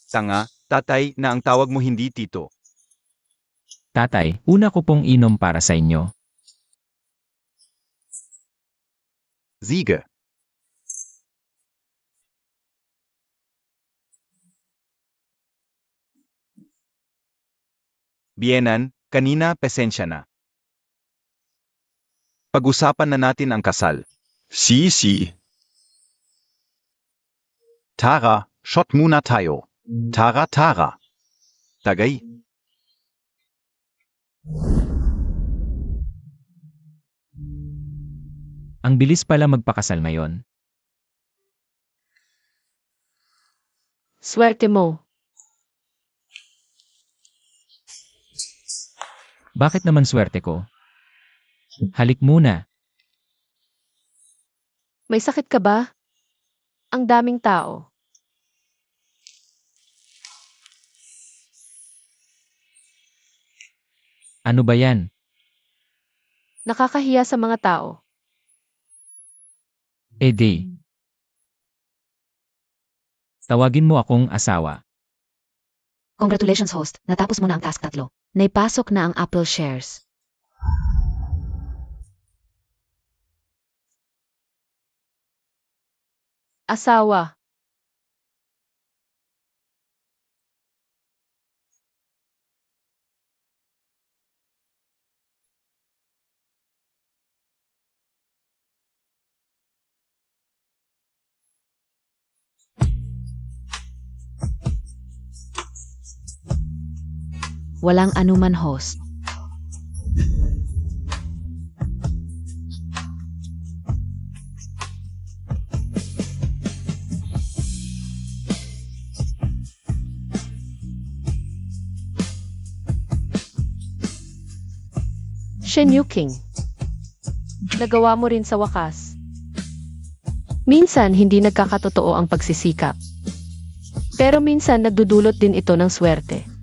Tanga, tatay na ang tawag mo hindi tito. Tatay, una ko pong inom para sa inyo. Siege. Bienan, kanina pesensya na. Pag-usapan na natin ang kasal. Si. Tara, shot muna tayo. Tara. Tagay. Ang bilis pala magpakasal ngayon. Swerte mo. Bakit naman swerte ko? Halik muna. May sakit ka ba? Ang daming tao. Ano ba yan? Nakakahiya sa mga tao. Di. Tawagin mo akong asawa. Congratulations host, natapos mo na ang task 3. Naipasok na ang Apple shares. Asawa. Walang anuman host. Shen Yuqing. Nagawa mo rin sa wakas. Minsan hindi nagkakatotoo ang pagsisikap. Pero minsan nagdudulot din ito ng swerte.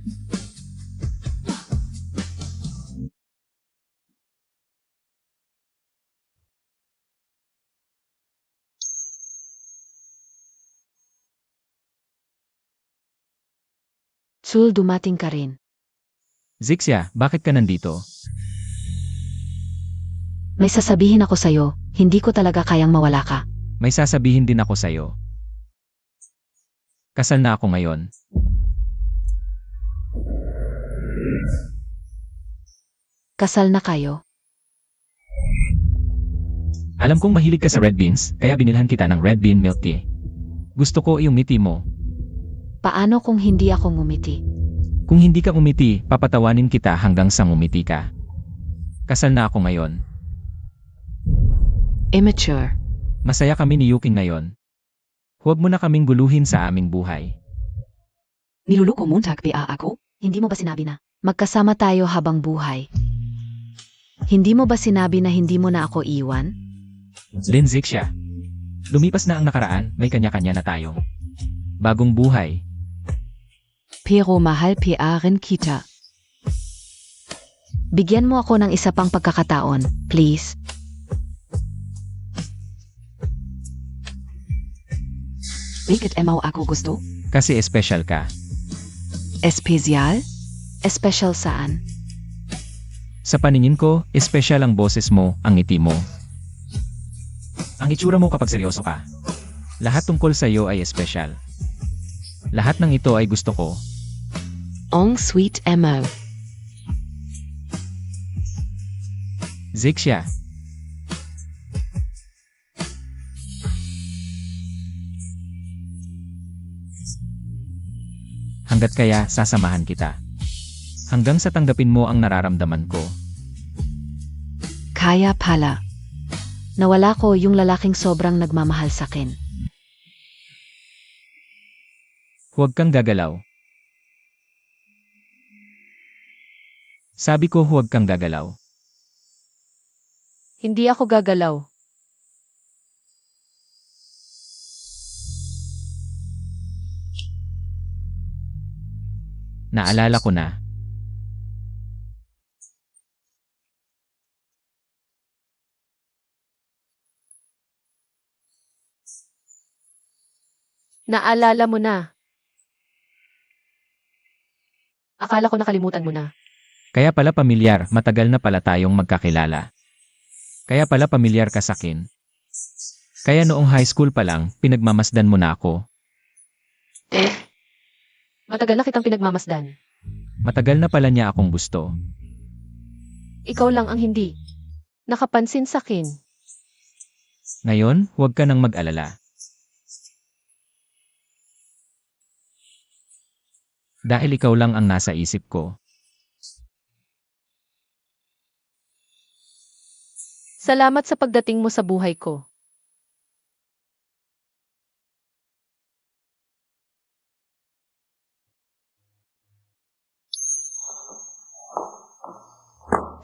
Tsul, dumating ka rin. Zixia, bakit ka nandito? May sasabihin ako sa'yo, hindi ko talaga kayang mawala ka. May sasabihin din ako sa'yo. Kasal na ako ngayon. Kasal na kayo. Alam kong mahilig ka sa red beans, kaya binilhan kita ng red bean milk tea. Gusto ko yung ngiti mo. Paano kung hindi ako ngumiti? Kung hindi ka umiti, papatawanin kita hanggang sa ngumiti ka. Kasal na ako ngayon. Immature. Masaya kami ni Yuking ngayon. Huwag mo na kaming guluhin sa aming buhay. Niluluko mo ako? Hindi mo ba sinabi na magkasama tayo habang buhay? Hindi mo ba sinabi na hindi mo na ako iwan? Linzik siya. Lumipas na ang nakaraan, may kanya-kanya na tayong bagong buhay. Pero mahal rin kita. Bigyan mo ako ng isa pang pagkakataon, please. Bakit emaw ako gusto? Kasi espesyal ka. Espesyal? Espesyal saan? Sa paningin ko, espesyal ang boses mo, ang ngiti mo. Ang itsura mo kapag seryoso ka. Lahat tungkol sa iyo ay espesyal. Lahat ng ito ay gusto ko. Ang sweet emo. Zixia. Hanggat kaya, sasamahan kita. Hanggang sa tanggapin mo ang nararamdaman ko. Kaya pala. Nawala ko yung lalaking sobrang nagmamahal sakin. Huwag kang gagalaw. Sabi ko huwag kang gagalaw. Hindi ako gagalaw. Naalala ko na. Naalala mo na. Akala ko nakalimutan mo na. Kaya pala pamilyar, matagal na pala tayong magkakilala. Kaya pala pamilyar ka sakin. Kaya noong high school pa lang, pinagmamasdan mo na ako. Matagal na kitang pinagmamasdan. Matagal na pala niya akong gusto. Ikaw lang ang hindi nakapansin sakin. Ngayon, huwag ka nang mag-alala. Dahil ikaw lang ang nasa isip ko. Salamat sa pagdating mo sa buhay ko.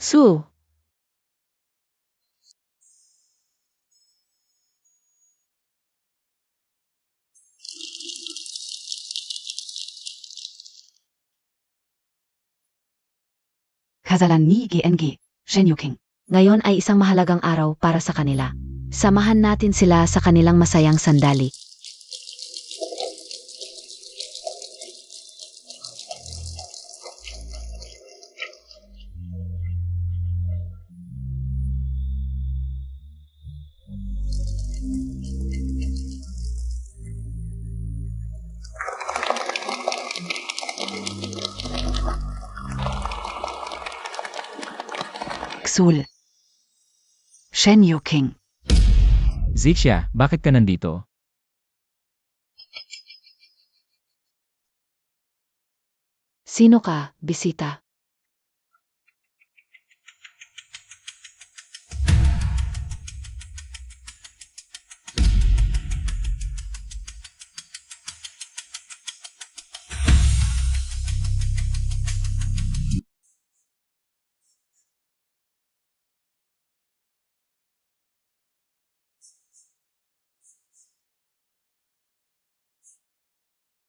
Sue. Kazalan ni GNG, Shen Yuking. Ngayon ay isang mahalagang araw para sa kanila. Samahan natin sila sa kanilang masayang sandali. Xul. Shen Yuking. Zixia, bakit ka nandito? Sino ka, bisita?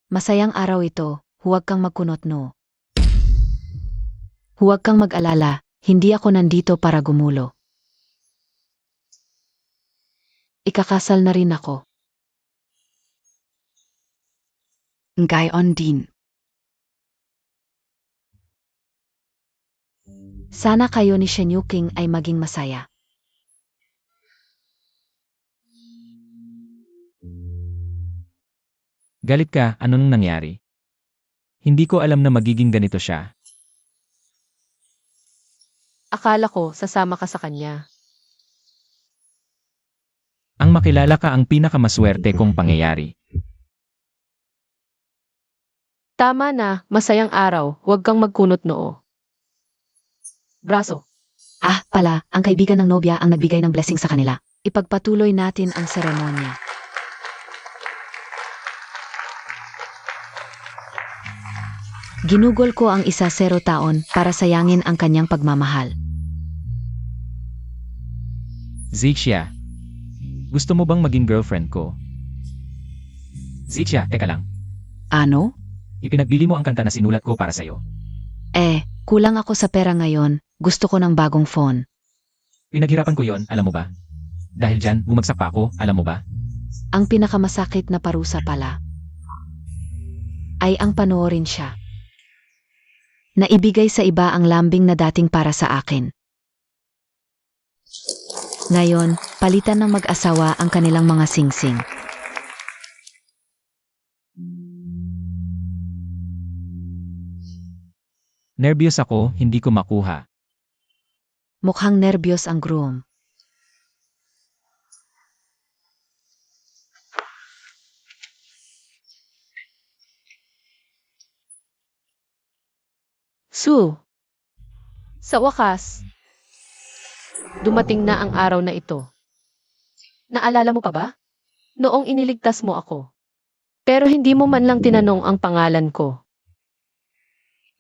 Masayang araw ito, huwag kang magkunot-no. Huwag kang mag-alala, hindi ako nandito para gumulo. Ikakasal na rin ako. Ngayon din. Sana kayo ni Shen Yuking ay maging masaya. Galit ka, anong nangyari? Hindi ko alam na magiging ganito siya. Akala ko sasama ka sa kanya. Ang makilala ka ang pinakamaswerte kong pangyayari. Tama na, masayang araw, huwag kang magkunot noo. Braso. Ah, pala, ang kaibigan ng nobya ang nagbigay ng blessing sa kanila. Ipagpatuloy natin ang seremonya. Ginugol ko ang 1-0 taon para sayangin ang kanyang pagmamahal. Zixia, gusto mo bang maging girlfriend ko? Zixia, teka lang. Ano? Ipinagbili mo ang kanta na sinulat ko para sa'yo. Kulang ako sa pera ngayon, gusto ko ng bagong phone. Pinaghirapan ko yon, alam mo ba? Dahil dyan, bumagsak pa ako, alam mo ba? Ang pinakamasakit na parusa pala ay ang panoorin siya. Naibigay sa iba ang lambing na dating para sa akin. Ngayon, palitan ng mag-asawa ang kanilang mga singsing. Nervyos ako, hindi ko makuha. Mukhang nerbiyos ang groom. Sue. Sa wakas, dumating na ang araw na ito. Naalala mo pa ba? Noong iniligtas mo ako. Pero hindi mo man lang tinanong ang pangalan ko.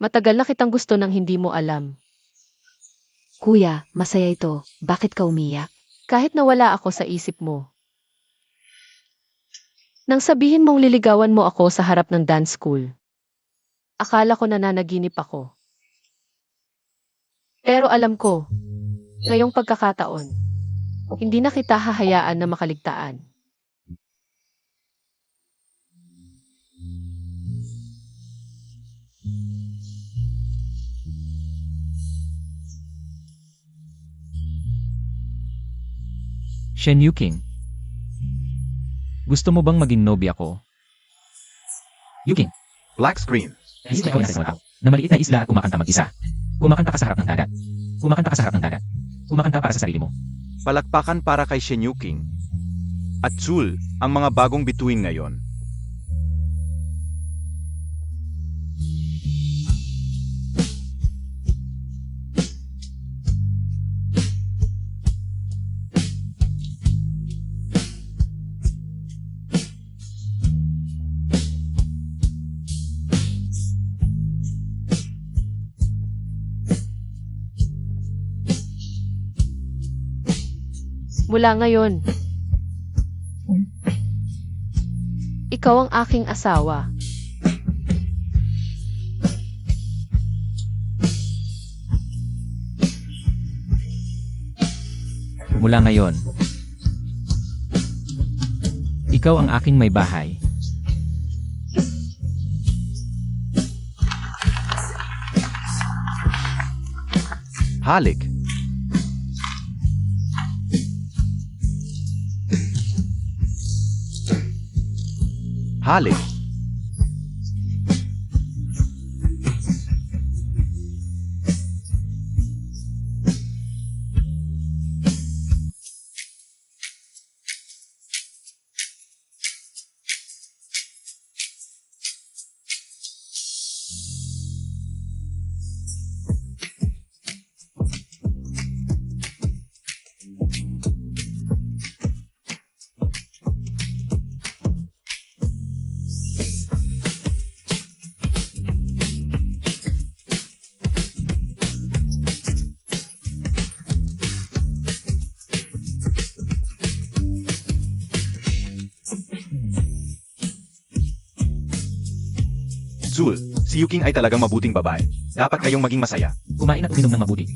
Matagal na kitang gusto nang hindi mo alam. Kuya, masaya ito. Bakit ka umiyak? Kahit nawala ako sa isip mo. Nang sabihin mong liligawan mo ako sa harap ng dance school, akala ko nananaginip ako. Pero alam ko, ngayong pagkakataon, hindi na kita hahayaan na makaligtaan. Shen Yuking. Gusto mo bang maging nobya ko? Yuking, Black screen. isip na ikaw natin mga tao, na maliit na isla at kumakanta mag-isa. Kumakanta ka sa harap ng dagat. Kumakanta ka sa harap ng dagat. Kumakanta para sa sarili mo. Palakpakan para kay Shen Yuking. At Zul, ang mga bagong bituin ngayon. Mula ngayon, ikaw ang aking asawa. Mula ngayon, ikaw ang aking may bahay. Halik. Halik. Zul, si Yuking ay talagang mabuting babae. Dapat kayong maging masaya. Kumain at uminom ng mabuti.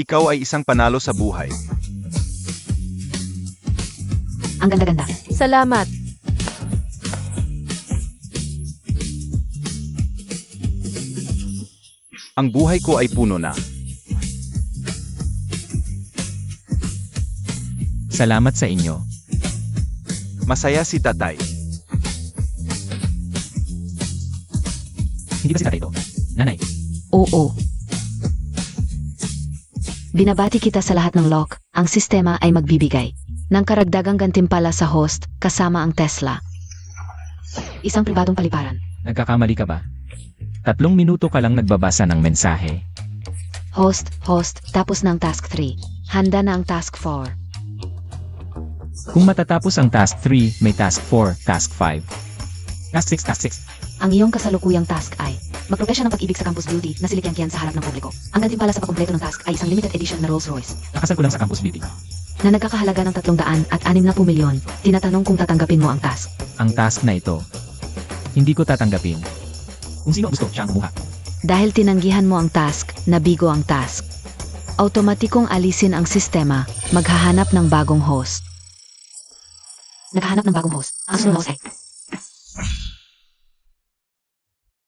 Ikaw ay isang panalo sa buhay. Ang ganda-ganda. Salamat. Ang buhay ko ay puno na. Salamat sa inyo. Masaya si tatay. Hindi ba si tatay ito? Nanay. Oo. Binabati kita sa lahat ng lock. Ang sistema ay magbibigay ng karagdagang gantimpala sa host kasama ang Tesla. Isang pribadong paliparan. Nagkakamali ka ba? 3 minuto ka lang nagbabasa ng mensahe. Host, tapos ng task 3. Handa na ang task 4. Kung matatapos ang task 3, may task 4, task 5. Task 6, task 6. Ang iyong kasalukuyang task ay magprofesya ng pag-ibig sa Campus Beauty na silikyan sa harap ng publiko. Ang gantimpala sa pagkumpleto ng task ay isang limited edition na Rolls Royce Nakasal ko lang sa Campus Beauty. na nagkakahalaga ng 360 milyon. Tinatanong kung tatanggapin mo ang task. Ang task na ito, hindi ko tatanggapin. Kung sino ang gusto, siya ang kumuha. Dahil tinanggihan mo ang task, nabigo ang task. Automatikong alisin ang sistema, maghahanap ng bagong host. Naghahanap ng bagong host. Ang sunod host ay